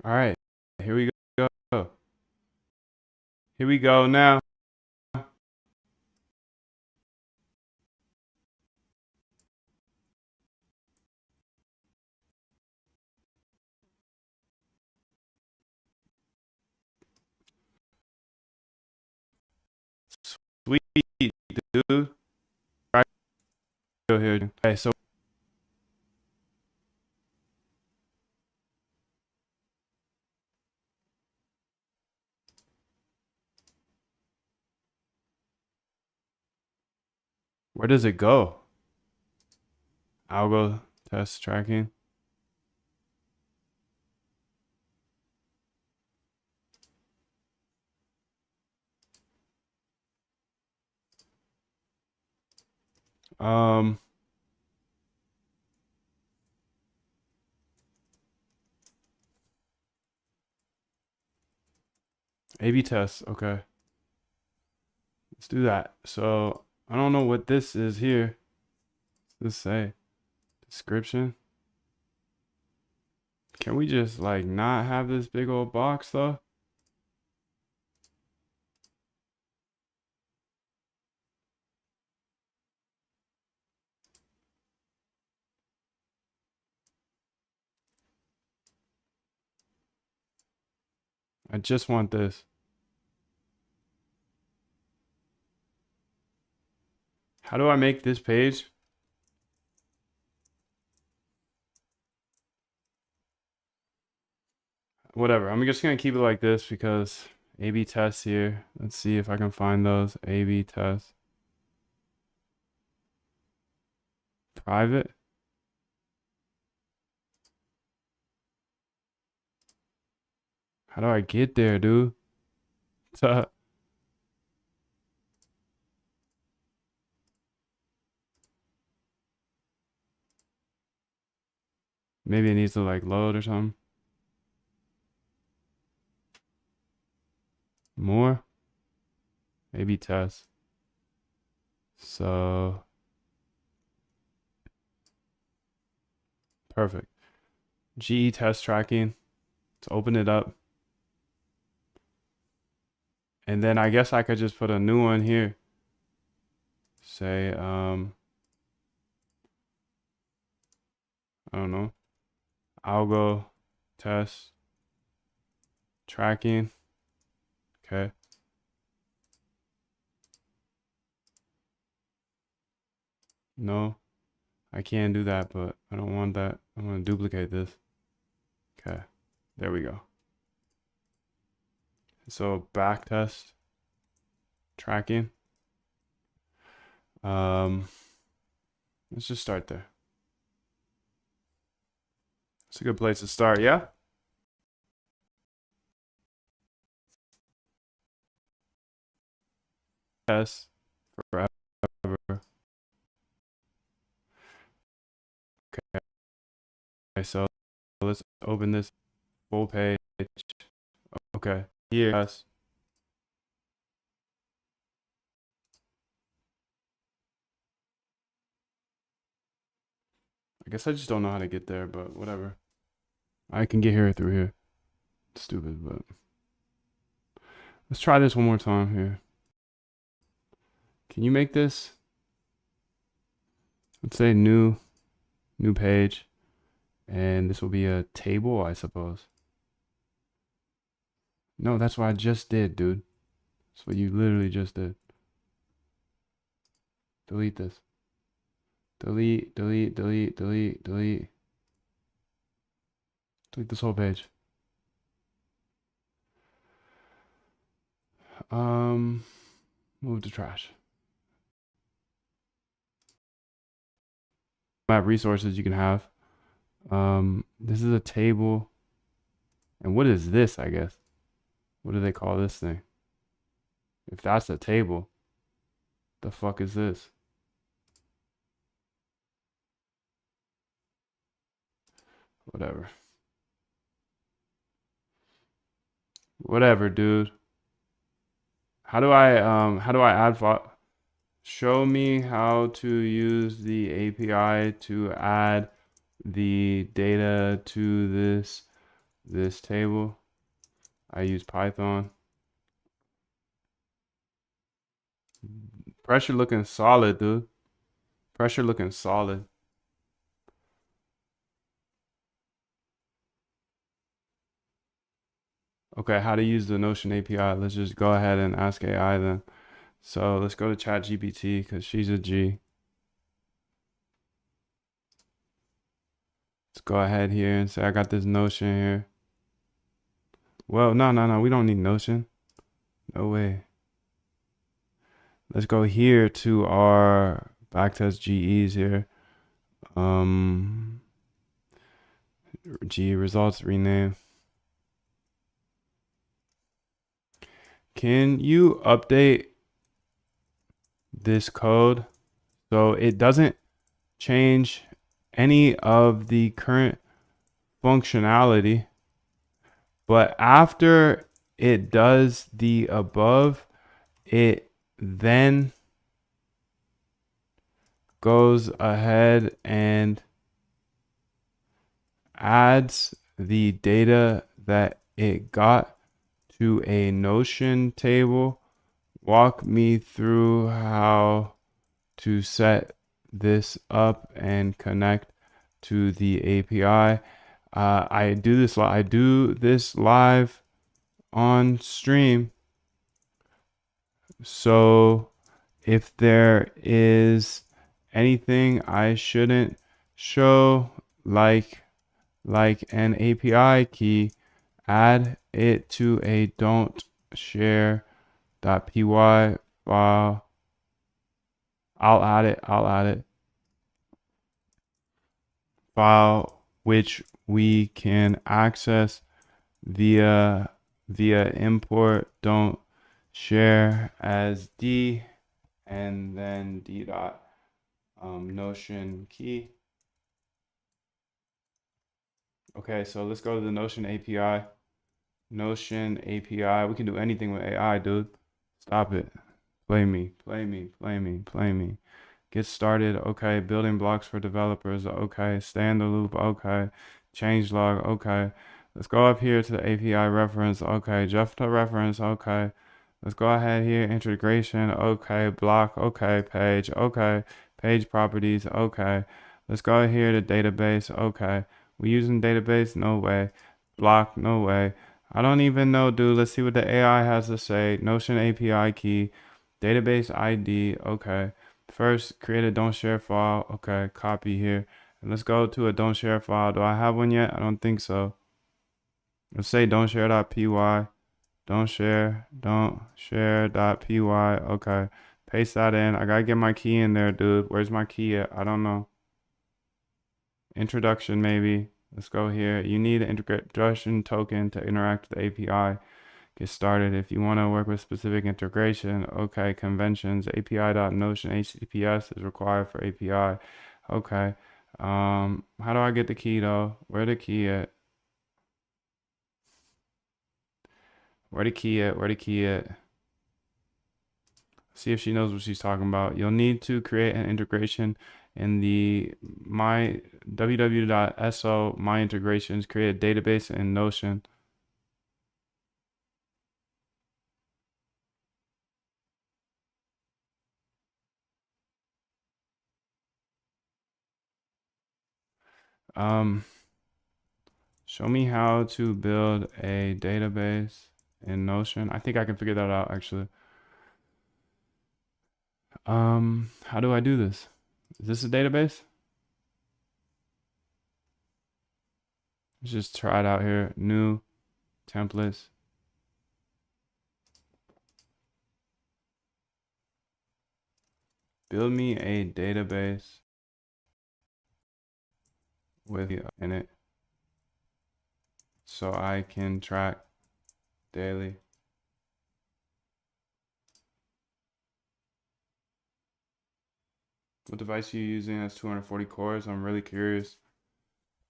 All right. Here we go. Here we go now. Sweet, dude. Right here. Okay, so where does it go? Algo test tracking. Um, A/B test. Okay, let's do that. So I don't know what this is here. What's this say? Description. Can we just like not have this big old box though? I just want this. How do I make this page? Whatever. I'm just gonna keep it like this because A/B tests here. Let's see if I can find those A/B tests. Private. How do I get there, dude? Maybe it needs to like load or something. More. A/B test. So perfect. GE test tracking. Let's open it up. And then I guess I could just put a new one here. Say, I don't know. Algo test tracking. Okay. No, I can't do that, but I don't want that. I'm going to duplicate this. Okay. There we go. So back test tracking. Let's just start there. It's a good place to start, yeah? Test forever. Okay, so let's open this full page. Okay, here. Yes. I guess I just don't know how to get there, but whatever. I can get here through here. Stupid, but let's try this one more time here. Can you make this? Let's say new page, and this will be a table, I suppose. No, that's what I just did, dude. That's what you literally just did. Delete this. Delete, delete, delete, delete, delete. Delete this whole page. Move to trash. Map resources you can have. This is a table. And what is this, I guess? What do they call this thing? If that's a table, the fuck is this? Whatever. Whatever, dude. How do I add file? Show me how to use the API to add the data to this table. I use Python. Pressure looking solid, dude. Pressure looking solid. Okay, how to use the Notion API. Let's just go ahead and ask AI then. So let's go to ChatGPT because she's a G. Let's go ahead here and say I got this Notion here. Well, no, we don't need Notion. No way. Let's go here to our backtest GEs here. G results rename. Can you update this code so it doesn't change any of the current functionality, but after it does the above, it then goes ahead and adds the data that it got to a Notion table. Walk me through how to set this up and connect to the API. I do this live on stream. So if there is anything I shouldn't show, like an API key, add it to a don't share .py file. I'll add it. File which we can access via import don't share as D and then D dot Notion key. Okay, so let's go to the Notion API. Notion API. We can do anything with AI, dude. Stop it. Play me. Get started. Okay. Building blocks for developers. Okay. Stay in the loop. Okay. Change log. Okay. Let's go up here to the API reference. Okay. Just to reference. Okay. Let's go ahead here. Integration. Okay. Block. Okay. Page. Okay. Page properties. Okay. Let's go here to database. Okay. We using database? No way. Block? No way. I don't even know, dude. Let's see what the AI has to say. Notion API key. Database ID. Okay. First, create a don't share file. Okay. Copy here. And let's go to a don't share file. Do I have one yet? I don't think so. Let's say don't share.py. Don't share.py. Okay. Paste that in. I gotta get my key in there, dude. Where's my key at? I don't know. Introduction, maybe. Let's go here. You need an integration token to interact with the API. Get started. If you want to work with specific integration, okay. Conventions, API.Notion HTTPS is required for API. Okay. How do I get the key though? Where the key at? Where the key at? See if she knows what she's talking about. You'll need to create an integration in the my www.so my integrations, create a database in Notion. Show me how to build a database in Notion. I think I can figure that out actually. How do I do this? Is this a database? Let's just try it out here. New templates. Build me a database with in it so I can track daily. What device are you using? That's 240 cores. I'm really curious.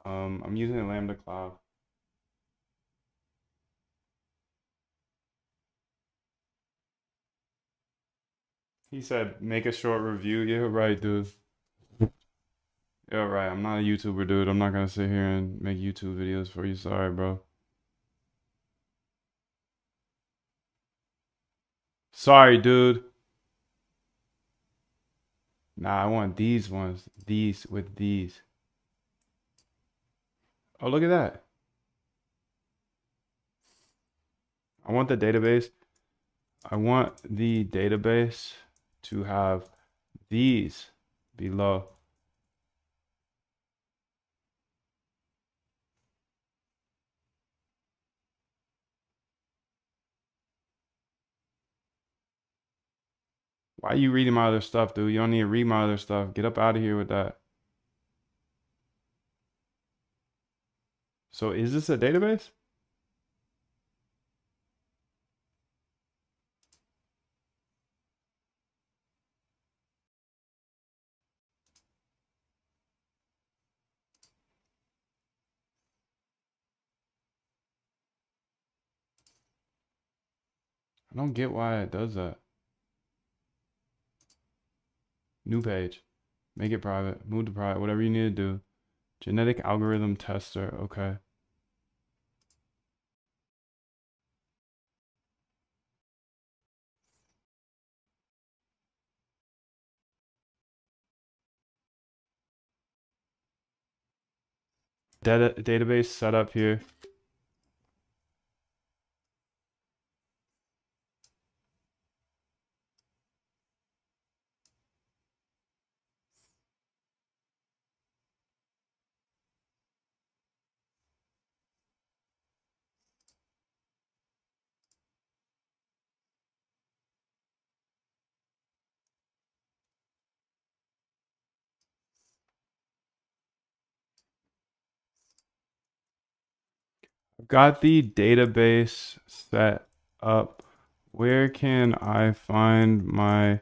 I'm using a Lambda Cloud. He said, make a short review. Yeah, right, dude. Yeah, right. I'm not a YouTuber, dude. I'm not gonna sit here and make YouTube videos for you. Sorry, bro. Sorry, dude. Nah, I want these ones. These with these. Oh, look at that. I want the database. I want the database to have these below. Why are you reading my other stuff, dude? You don't need to read my other stuff. Get up out of here with that. So is this a database? I don't get why it does that. New page. Make it private. Move to private. Whatever you need to do. Genetic algorithm tester. Okay. Database setup here. I've got the database set up. Where can I find my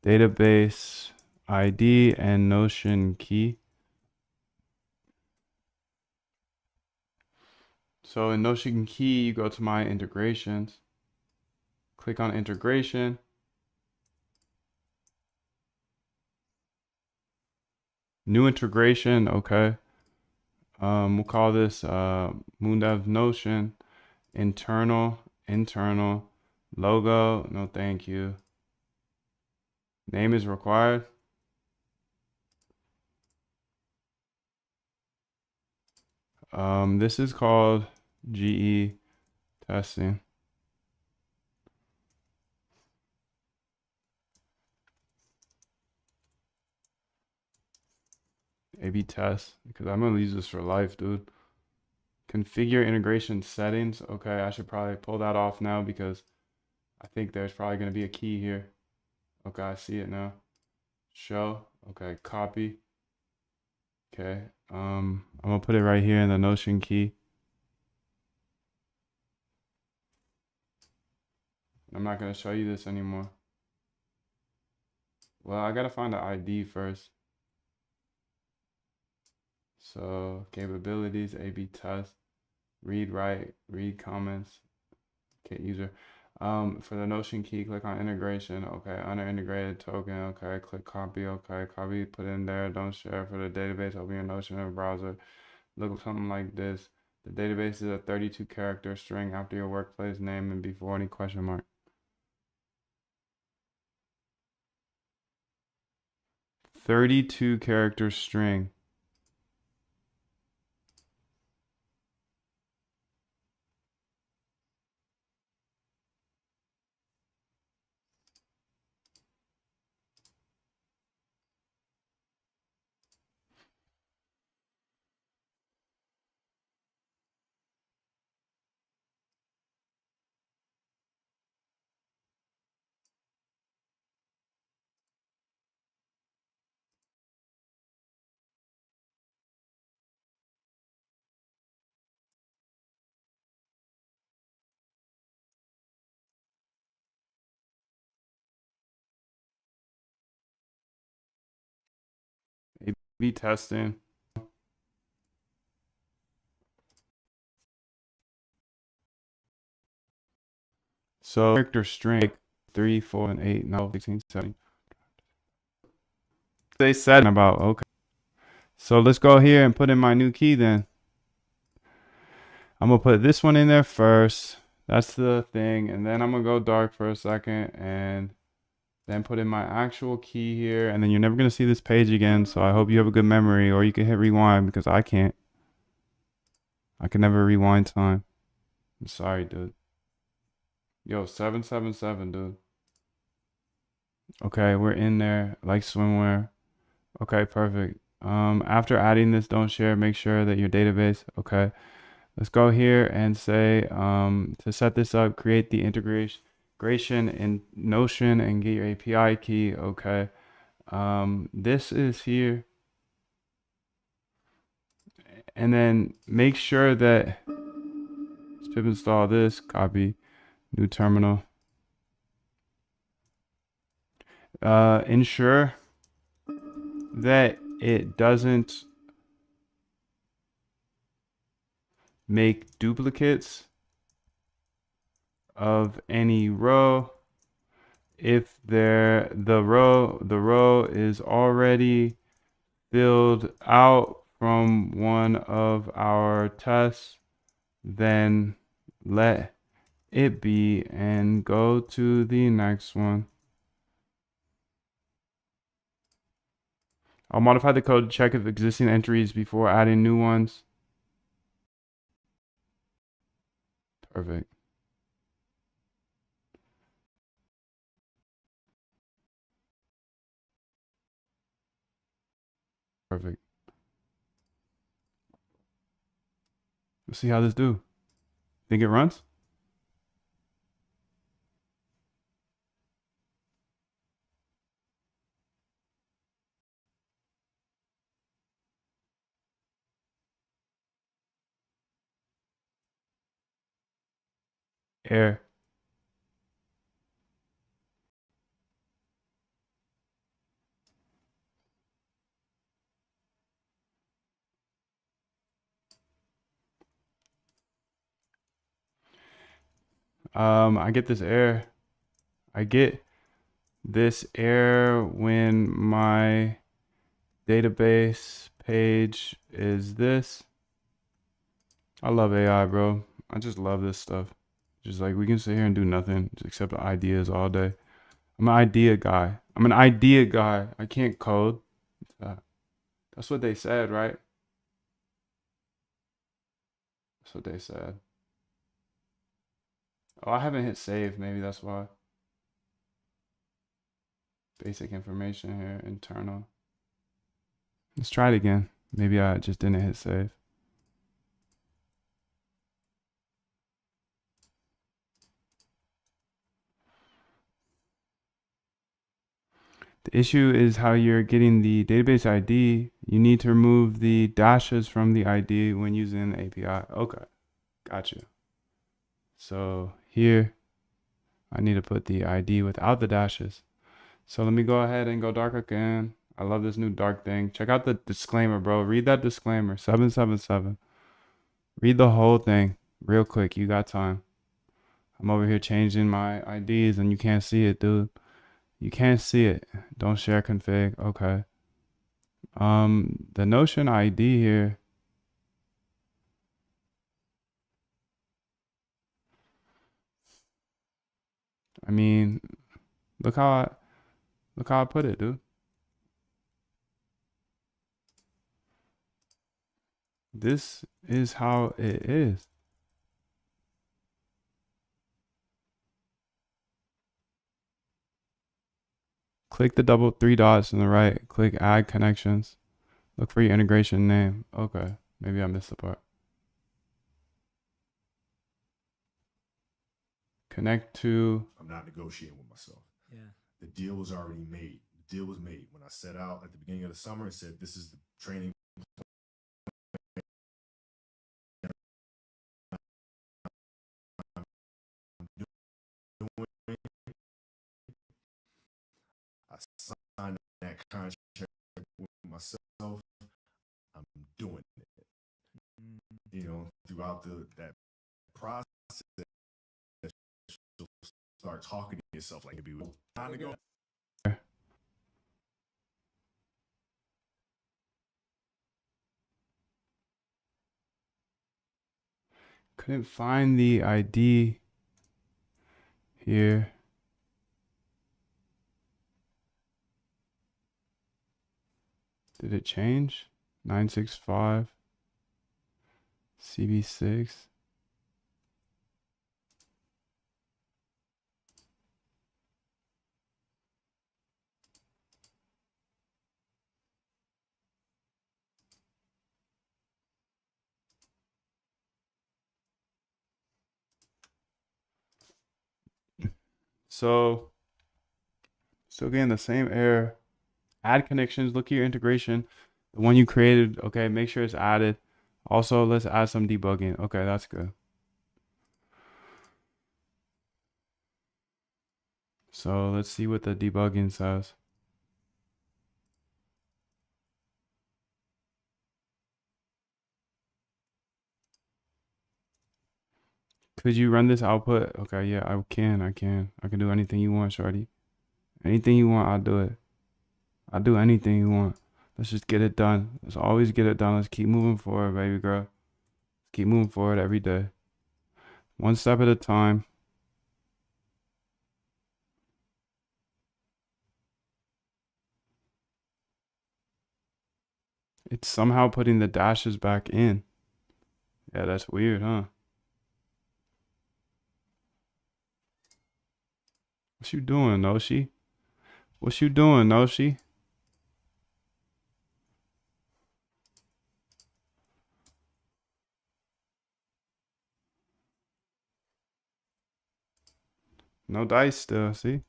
database ID and Notion key? So in Notion key, you go to my integrations, click on integration. New integration, okay. We'll call this Moondev Notion internal logo. No, thank you. Name is required. This is called GE testing. A/B test, because I'm gonna use this for life, dude. Configure integration settings. Okay, I should probably pull that off now because I think there's probably gonna be a key here. Okay, I see it now. Show. Okay, copy. Okay, I'm gonna put it right here in the Notion key. I'm not gonna show you this anymore. Well, I gotta find the ID first. So capabilities, A/B test, read, write, read comments, okay, user. For the Notion key, click on integration. Okay, under integrated token. Okay, click copy. Okay, copy, put in there. Don't share for the database. Open your Notion in a browser. Look something like this. The database is a 32 character string after your workplace name and before any question mark. 32 character string. A/B testing. So character string like 3, 4, and 8, 9, 16, 17. They said about okay. So let's go here and put in my new key then. I'm gonna put this one in there first. That's the thing, and then I'm gonna go dark for a second and then put in my actual key here, and then you're never gonna see this page again. So I hope you have a good memory, or you can hit rewind because I can't. I can never rewind time. I'm sorry, dude. Yo, 777, dude. Okay, we're in there like swimwear. Okay, perfect. After adding this don't share, make sure that your database, okay. Let's go here and say, to set this up, create the integration in Notion and get your API key, okay. This is here. And then make sure that let's pip install this, copy, new terminal. Ensure that it doesn't make duplicates of any row. If the row is already filled out from one of our tests, then let it be and go to the next one. I'll modify the code to check if existing entries before adding new ones. Perfect. Perfect. Let's see how this do. Think it runs? Error. I get this error. I get this error when my database page is this. I love AI, bro. I just love this stuff. Just like we can sit here and do nothing, just accept ideas all day. I'm an idea guy. I can't code. That's what they said, right? That's what they said. Oh, I haven't hit save. Maybe that's why. Basic information here, internal. Let's try it again. Maybe I just didn't hit save. The issue is how you're getting the database ID. You need to remove the dashes from the ID when using the API. Okay, gotcha. So here, I need to put the ID without the dashes. So let me go ahead and go dark again. I love this new dark thing. Check out the disclaimer, bro. Read that disclaimer, 777. Read the whole thing real quick. You got time. I'm over here changing my IDs and you can't see it, dude. You can't see it. Don't share config. Okay. The Notion ID here. I mean, look how I put it, dude. This is how it is. Click the double 3 dots on the right. Click add connections. Look for your integration name. Okay. Maybe I missed the part. Connect to. I'm not negotiating with myself. Yeah. The deal was already made. The deal was made when I set out at the beginning of the summer and said, this is the training. I signed that contract with myself. I'm doing it. You know, throughout that process, you'll start talking to yourself like, maybe time to go. Couldn't find the ID here. Did it change? 965 CB6. So still getting the same error. Add connections. Look at your integration. The one you created. Okay, make sure it's added. Also, let's add some debugging. Okay, that's good. So let's see what the debugging says. Could you run this output? Okay, yeah, I can. I can do anything you want, shorty. Anything you want, I'll do it. I'll do anything you want. Let's just get it done. Let's always get it done. Let's keep moving forward, baby girl. Keep moving forward every day. One step at a time. It's somehow putting the dashes back in. Yeah, that's weird, huh? What you doing, Noshi? What you doing, Noshi? No dice still, see?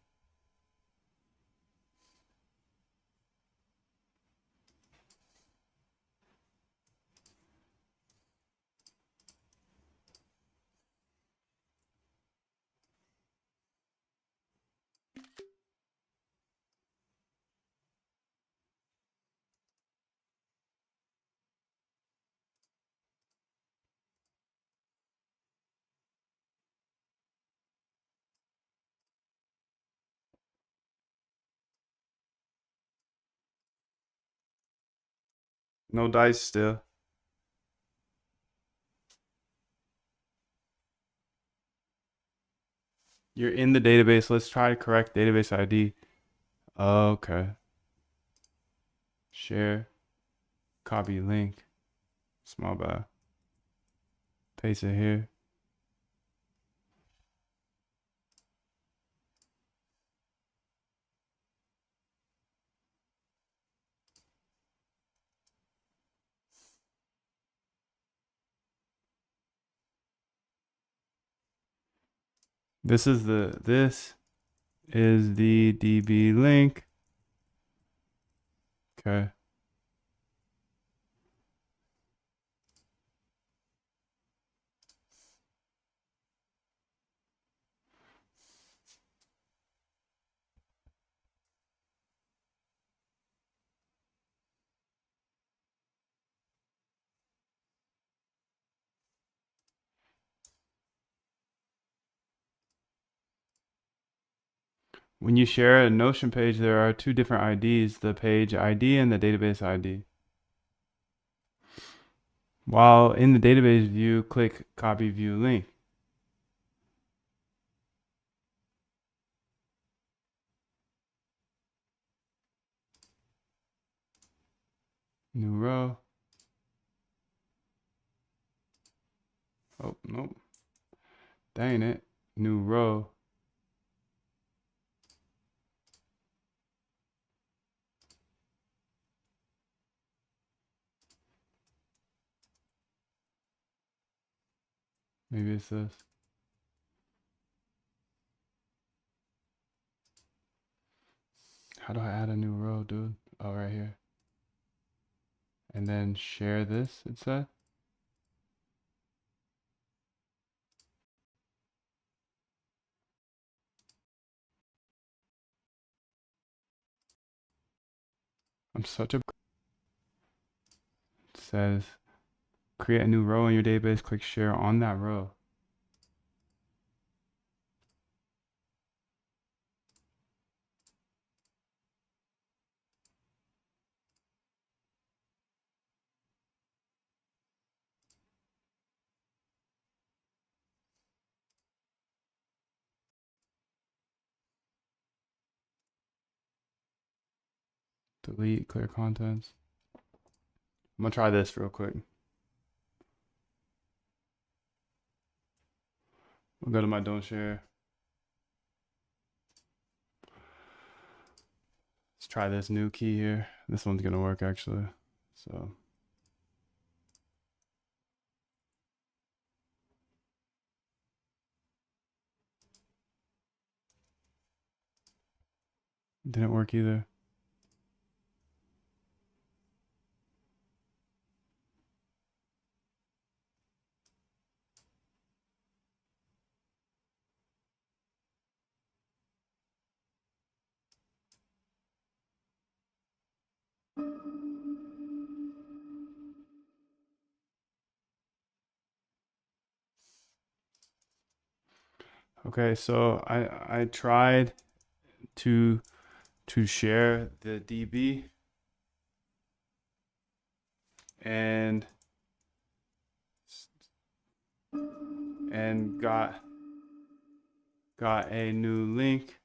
No dice still. You're in the database. Let's try to correct database ID. Okay. Share. Copy link. Small bar. Paste it here. This is the DB link. Okay. When you share a Notion page, there are two different IDs, the page ID and the database ID. While in the database view, click copy view link. New row. Oh, nope. Dang it. New row. Maybe it's this. How do I add a new row, dude? Oh, right here. And then share this, it said. I'm such a... It says, create a new row in your database, click share on that row. Delete, clear contents. I'm gonna try this real quick. We'll go to my don't share. Let's try this new key here. This one's gonna work actually. So didn't work either. Okay, so I tried to share the DB and got a new link,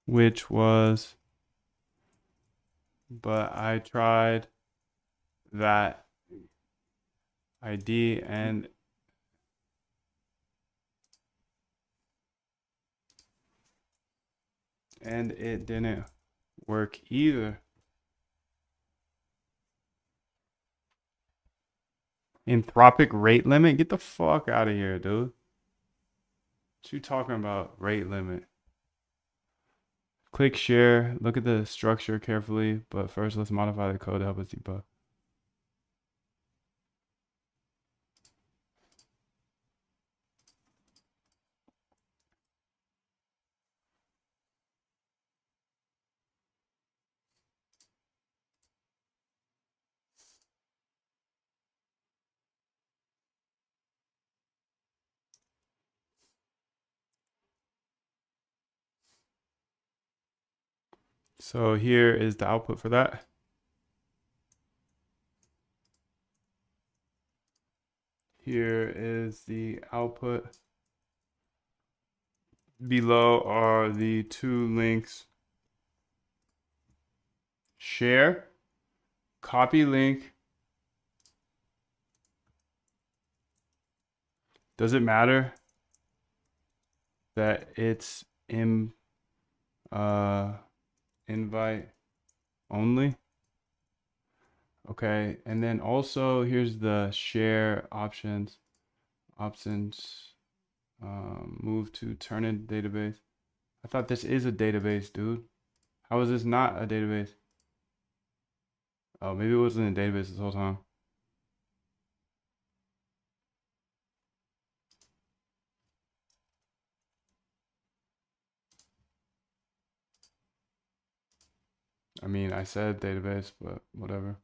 which was, but I tried that ID and it didn't work either. Anthropic rate limit? Get the fuck out of here, dude. What you talking about? Rate limit. Click share. Look at the structure carefully, but first let's modify the code to help us debug. So here is the output for that. Here is the output. Below are the two links. Share, copy link. Does it matter that it's in invite only? Okay, and then also here's the share options. Move to turn in database. I thought this is a database, dude. How is this not a database? Oh, maybe it wasn't a database this whole time. I mean, I said database, but whatever.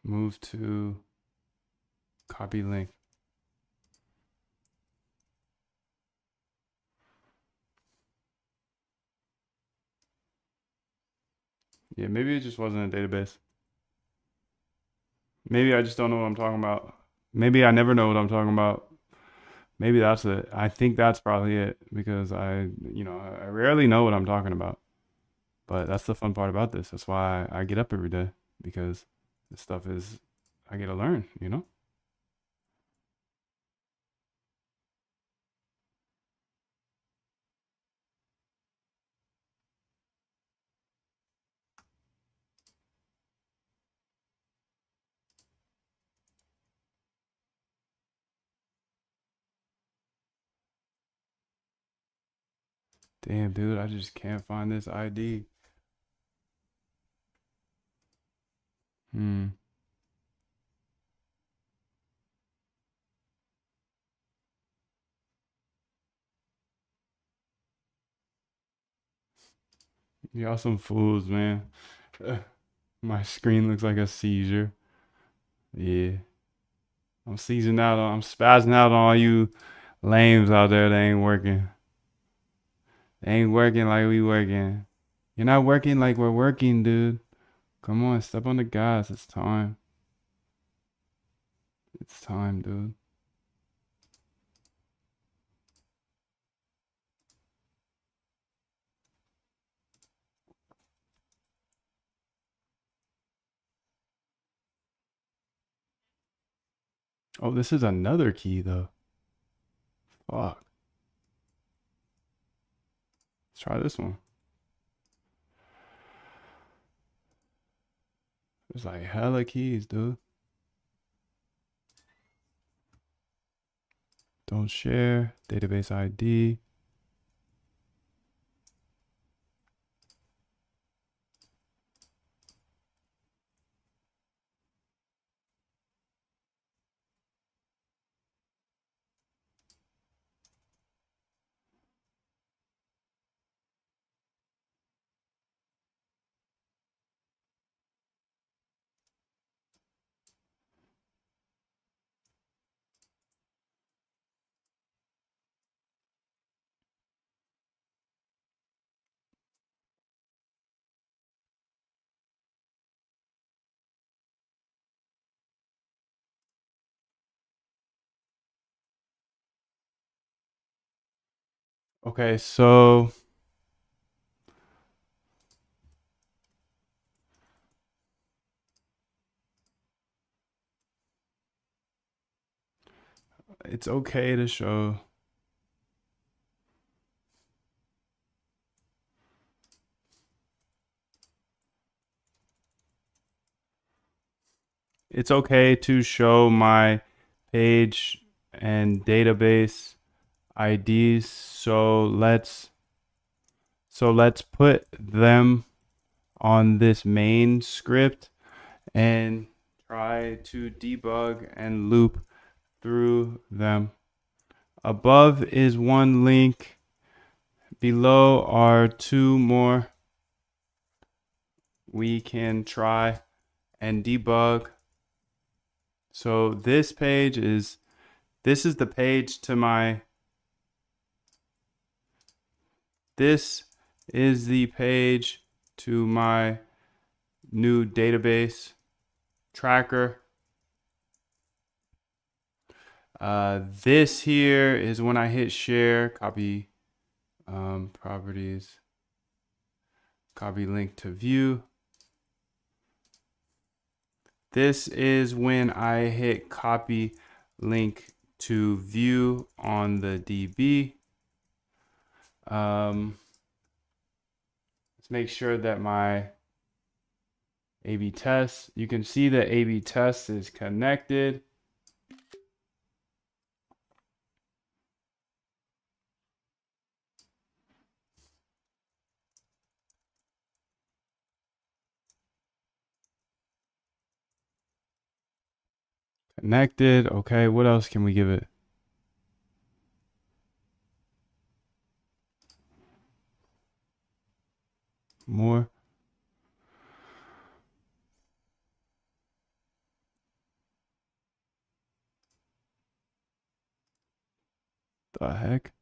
Move to copy link. Yeah, maybe it just wasn't a database. Maybe I just don't know what I'm talking about. Maybe I never know what I'm talking about. Maybe that's it. I think that's probably it because I rarely know what I'm talking about. But that's the fun part about this. That's why I get up every day because this stuff is, I get to learn, you know? Damn, dude, I just can't find this ID. Hmm. Y'all some fools, man. My screen looks like a seizure. Yeah. I'm seizing out on, I'm spazzing out on all you lames out there that ain't working. They ain't working like we working. You're not working like we're working, dude. Come on, step on the gas. It's time. It's time, dude. Oh, this is another key, though. Fuck. Let's try this one. There's like hella keys, dude. Don't share. Database ID. Okay, so it's okay to show. It's okay to show my page and database IDs. So let's put them on this main script and try to debug and loop through them. Above is one link. Below are two more. We can try and debug. So this is the page to my, this is the page to my new database tracker. This here is when I hit share, copy properties, copy link to view. This is when I hit copy link to view on the DB. Let's make sure that my A/B test, you can see that A/B test is connected. Connected. Okay, what else can we give it? More. The heck?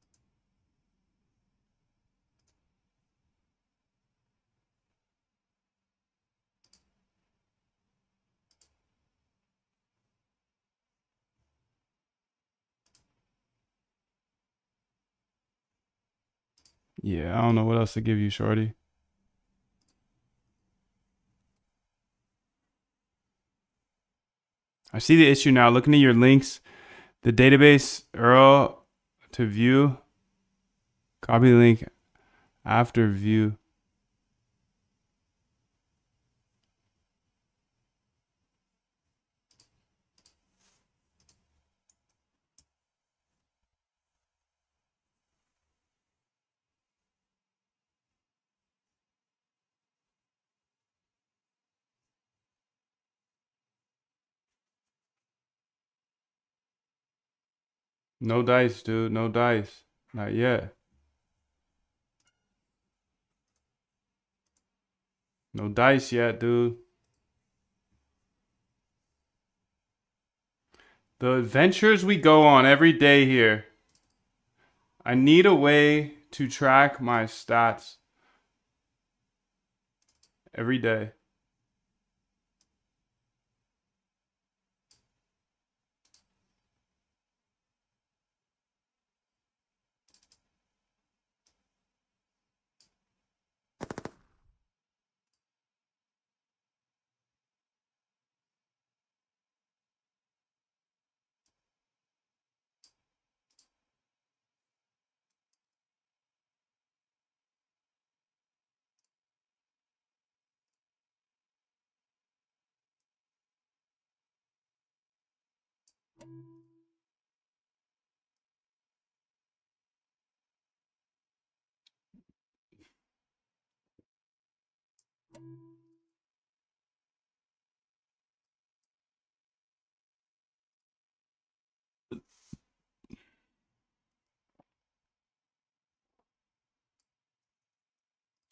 Yeah, I don't know what else to give you, shorty. I see the issue now. Looking at your links, the database URL to view, copy the link after view. No dice, dude. No dice. Not yet. No dice yet, dude. The adventures we go on every day here. I need a way to track my stats every day.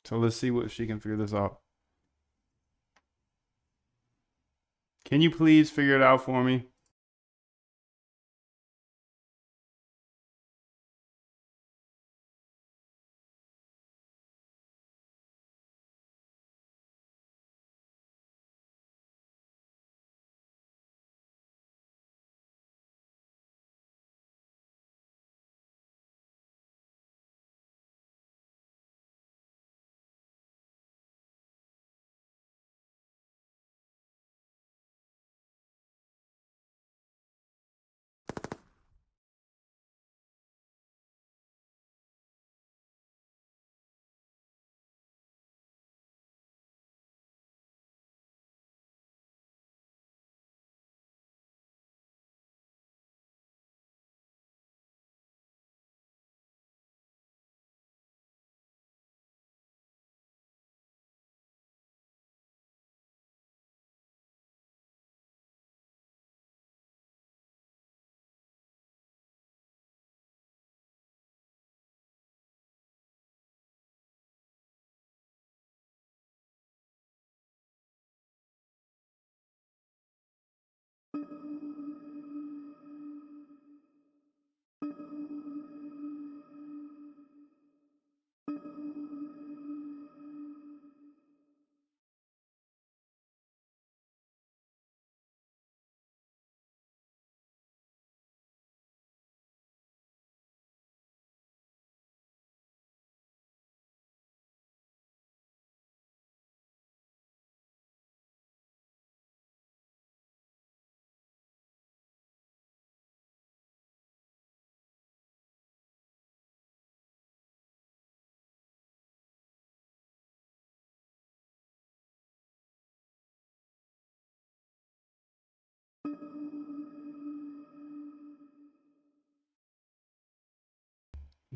So let's see what she can figure this out. Can you please figure it out for me?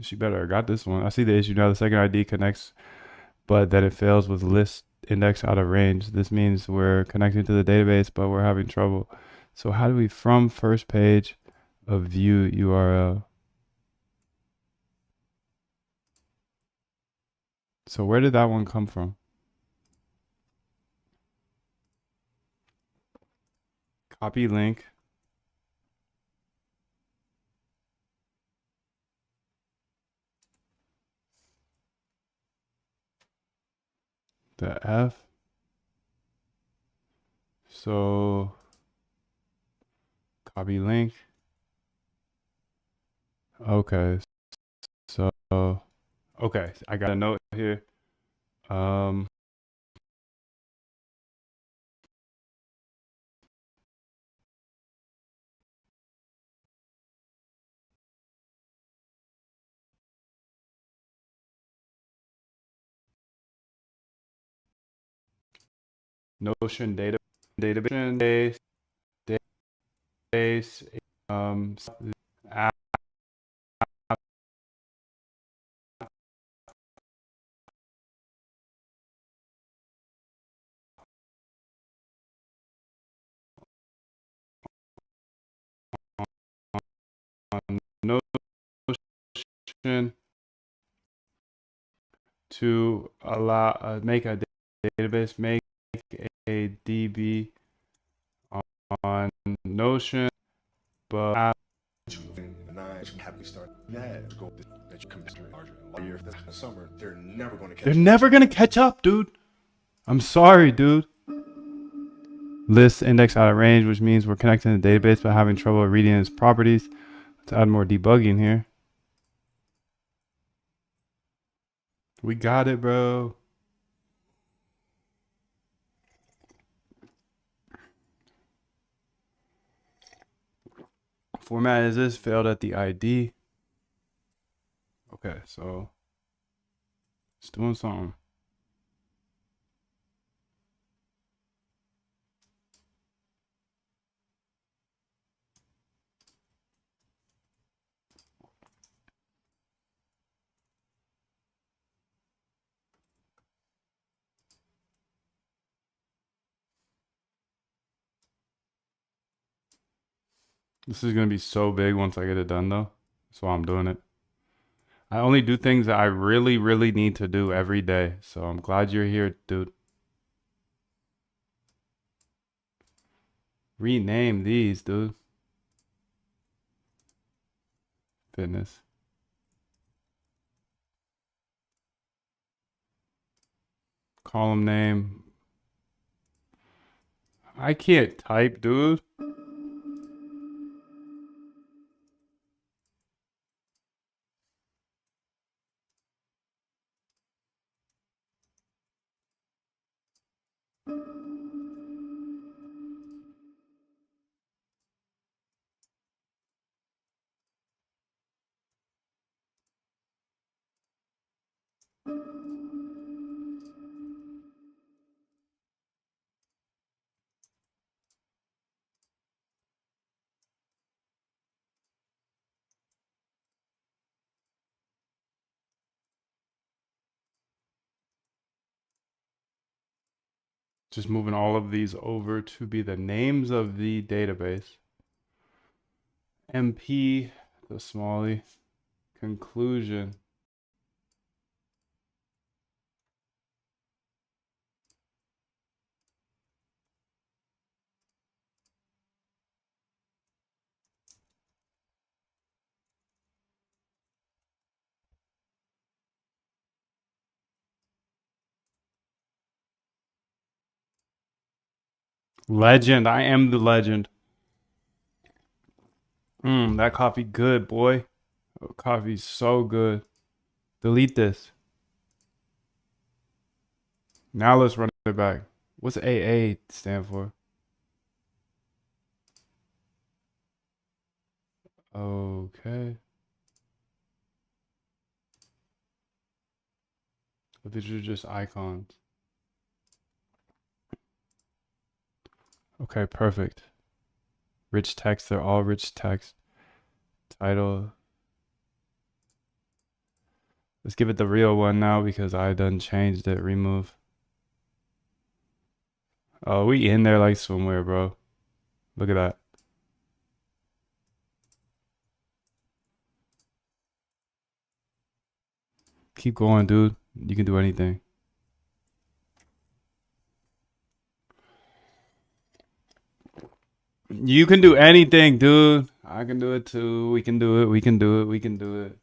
She better have got this one. I see the issue now. The second ID connects, but then it fails with list index out of range. This means we're connecting to the database, but we're having trouble. So how do we from first page of view URL? So where did that one come from? Copy link. the F. So copy link. Okay. So okay, I got a note here. Notion database app, Notion to allow make a database, make a DB on Notion, but happy start that go that you compare larger and larger. If that's the summer, they're never going to catch they're up. never gonna catch up, dude. I'm sorry, dude. List index out of range, which means we're connecting the database but having trouble reading its properties. Let's add more debugging here. We got it, bro. Format is this, failed at the ID. Okay, so it's doing something. This is gonna be so big once I get it done though. That's why I'm doing it. I only do things that I really, really need to do every day. So I'm glad you're here, dude. Rename these, dude. Fitness. Column name. I can't type, dude. Just moving all of these over to be the names of the database. MP, the smally. Conclusion. Legend. I am the legend. That coffee good, boy. Oh, coffee's so good. Delete this. Now let's run it back. What's AA stand for? Okay. But these are just icons. Okay, perfect. Rich text. They're all rich text. Title. Let's give it the real one now because I done changed it. Remove. Oh, we in there like somewhere, bro. Look at that. Keep going, dude. You can do anything. You can do anything, dude. I can do it too. We can do it. We can do it. We can do it.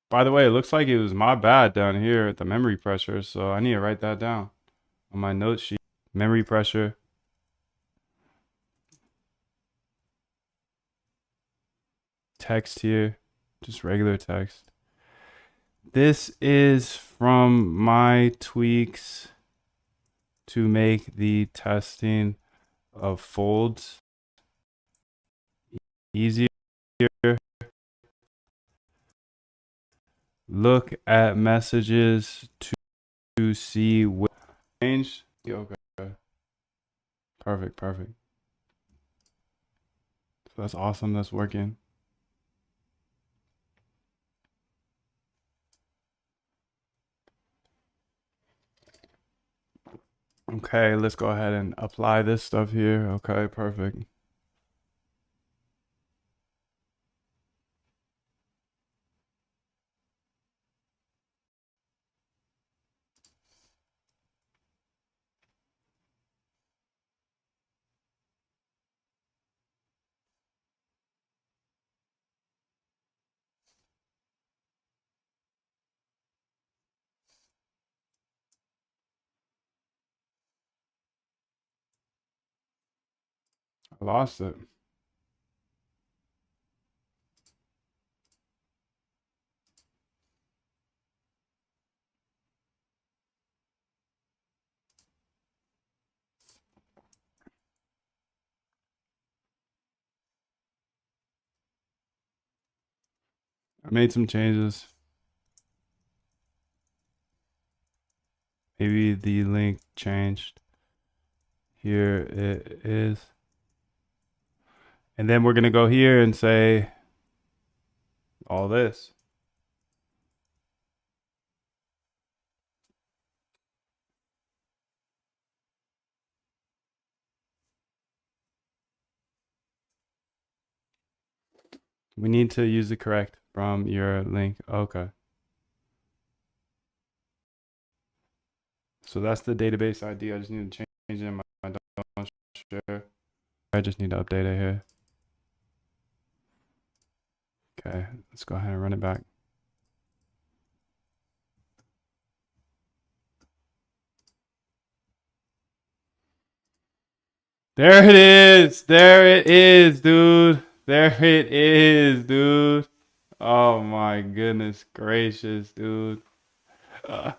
By the way, it looks like it was my bad down here at the memory pressure, so I need to write that down on my note sheet. Memory pressure. Text here, just regular text. This is from my tweaks to make the testing of folds easier. Look at messages to see what changed. Okay. Perfect. So that's awesome. That's working. Okay, let's go ahead and apply this stuff here. Okay, perfect. I lost it. I made some changes. Maybe the link changed. Here it is. And then we're going to go here and say all this. We need to use the correct from your link. Okay. So that's the database ID. I just need to change it in my don't share. I just need to update it here. Okay, let's go ahead and run it back. There it is. There it is, dude. There it is, dude. Oh my goodness gracious, dude. Oh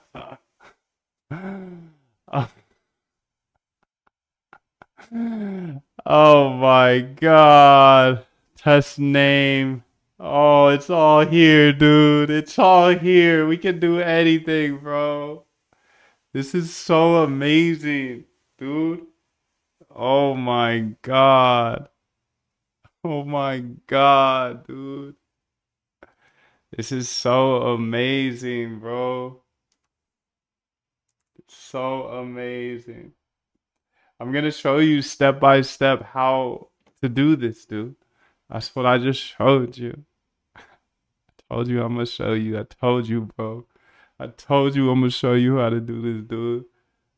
my god. Test name. Oh, it's all here, dude. It's all here. We can do anything, bro. This is so amazing, dude. Oh my god. Oh my god, dude. This is so amazing, bro. It's so amazing. I'm gonna show you step by step how to do this, dude. That's what I just showed you. I told you I'm gonna show you. I told you, bro. I told you I'm gonna show you how to do this, dude.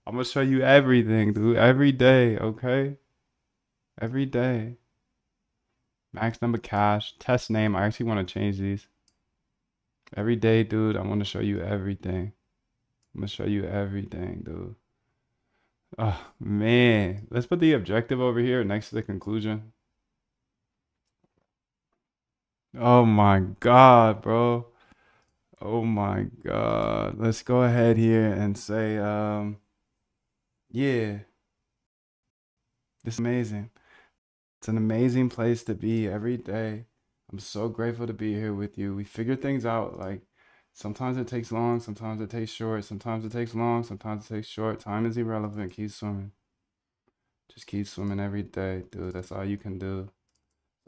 I'm gonna show you everything, dude. Every day, okay? Every day. Max number cache, test name. I actually want to change these. Every day, dude, I want to show you everything. I'm gonna show you everything, dude. Oh, man. Let's put the objective over here next to the conclusion. Oh my God, bro. Oh my God. Let's go ahead here and say, yeah, this is amazing. It's an amazing place to be every day. I'm so grateful to be here with you. We figure things out. Like sometimes it takes long, sometimes it takes short, sometimes it takes long, sometimes it takes short. Time is irrelevant. Keep swimming. Just keep swimming every day, dude. That's all you can do.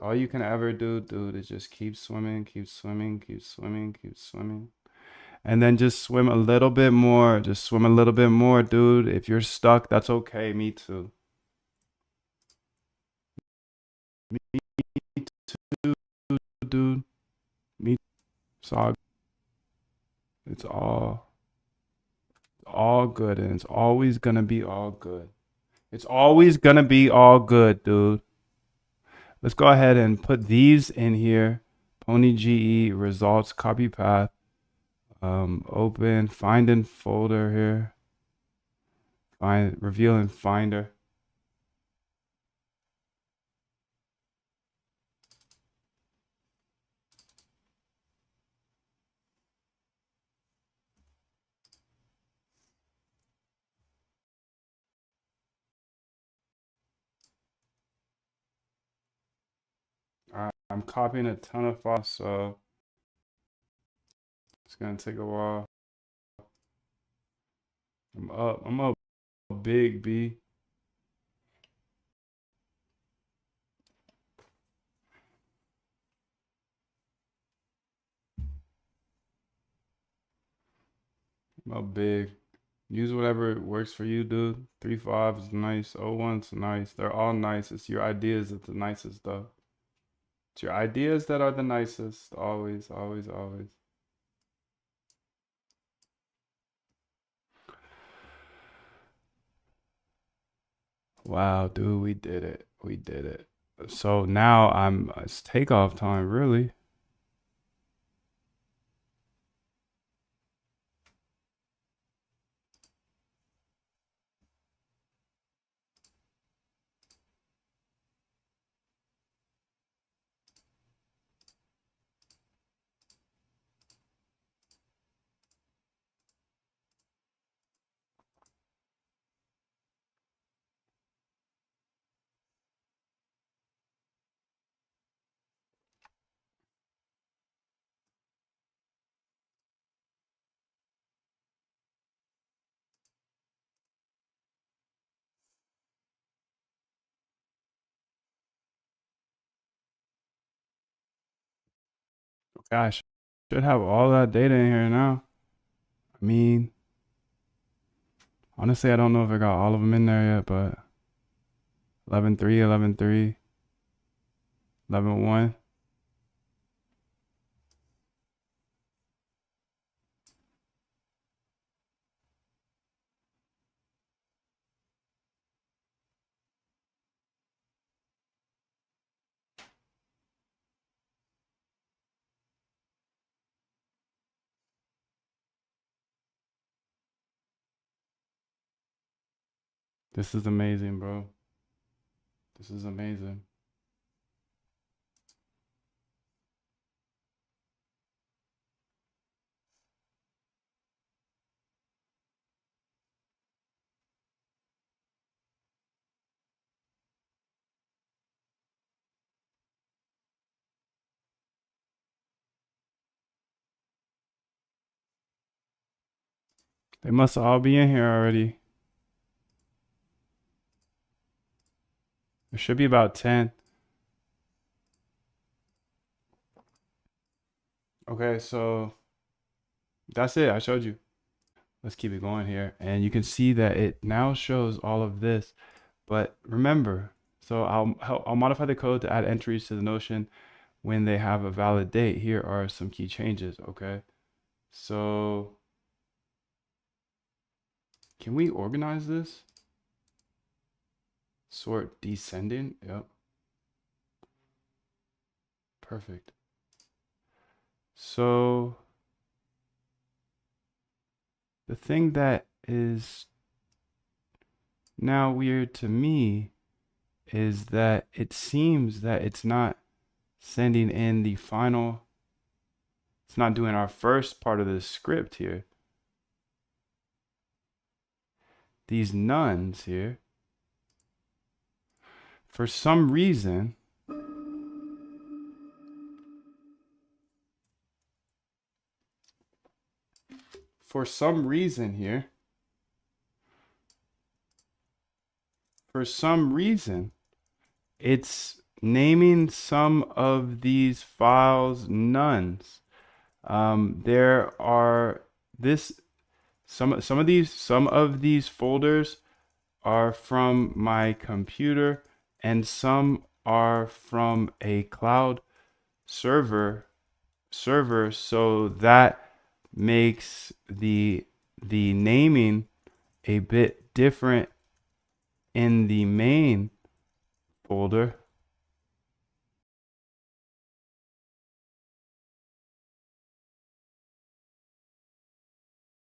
All you can ever do, dude, is just keep swimming, keep swimming, keep swimming, keep swimming. And then just swim a little bit more. Just swim a little bit more, dude. If you're stuck, that's okay. Me too. Me too, dude. Me. It's all good, and it's always gonna be all good. It's always gonna be all good, dude. Let's go ahead and put these in here. Pony GE results copy path. Open, find in folder here. Reveal in Finder. Alright, I'm copying a ton of files, so it's gonna take a while. I'm up big B. I'm up big. Use whatever works for you, dude. 3.5 is nice. 0.1's nice. They're all nice. It's your ideas that's the nicest, though. It's your ideas that are the nicest. Always, always, always. Wow, dude, we did it. We did it. So now it's takeoff time, really. Gosh, should have all that data in here now. I mean, honestly, I don't know if I got all of them in there yet, but 11.3, 11.3, 11.1. This is amazing, bro. This is amazing. They must all be in here already. There should be about 10. Okay, so that's it. I showed you. Let's keep it going here. And you can see that it now shows all of this. But remember, so I'll modify the code to add entries to the Notion when they have a valid date. Here are some key changes, okay? So can we organize this? Sort descending, yep. Perfect. So the thing that is now weird to me is that it seems that it's not sending in the final, it's not doing our first part of the script here. These nuns here, for some reason, here, for some reason, it's naming some of these files nuns. There are some of these folders are from my computer and some are from a cloud server, so that makes the naming a bit different in the main folder.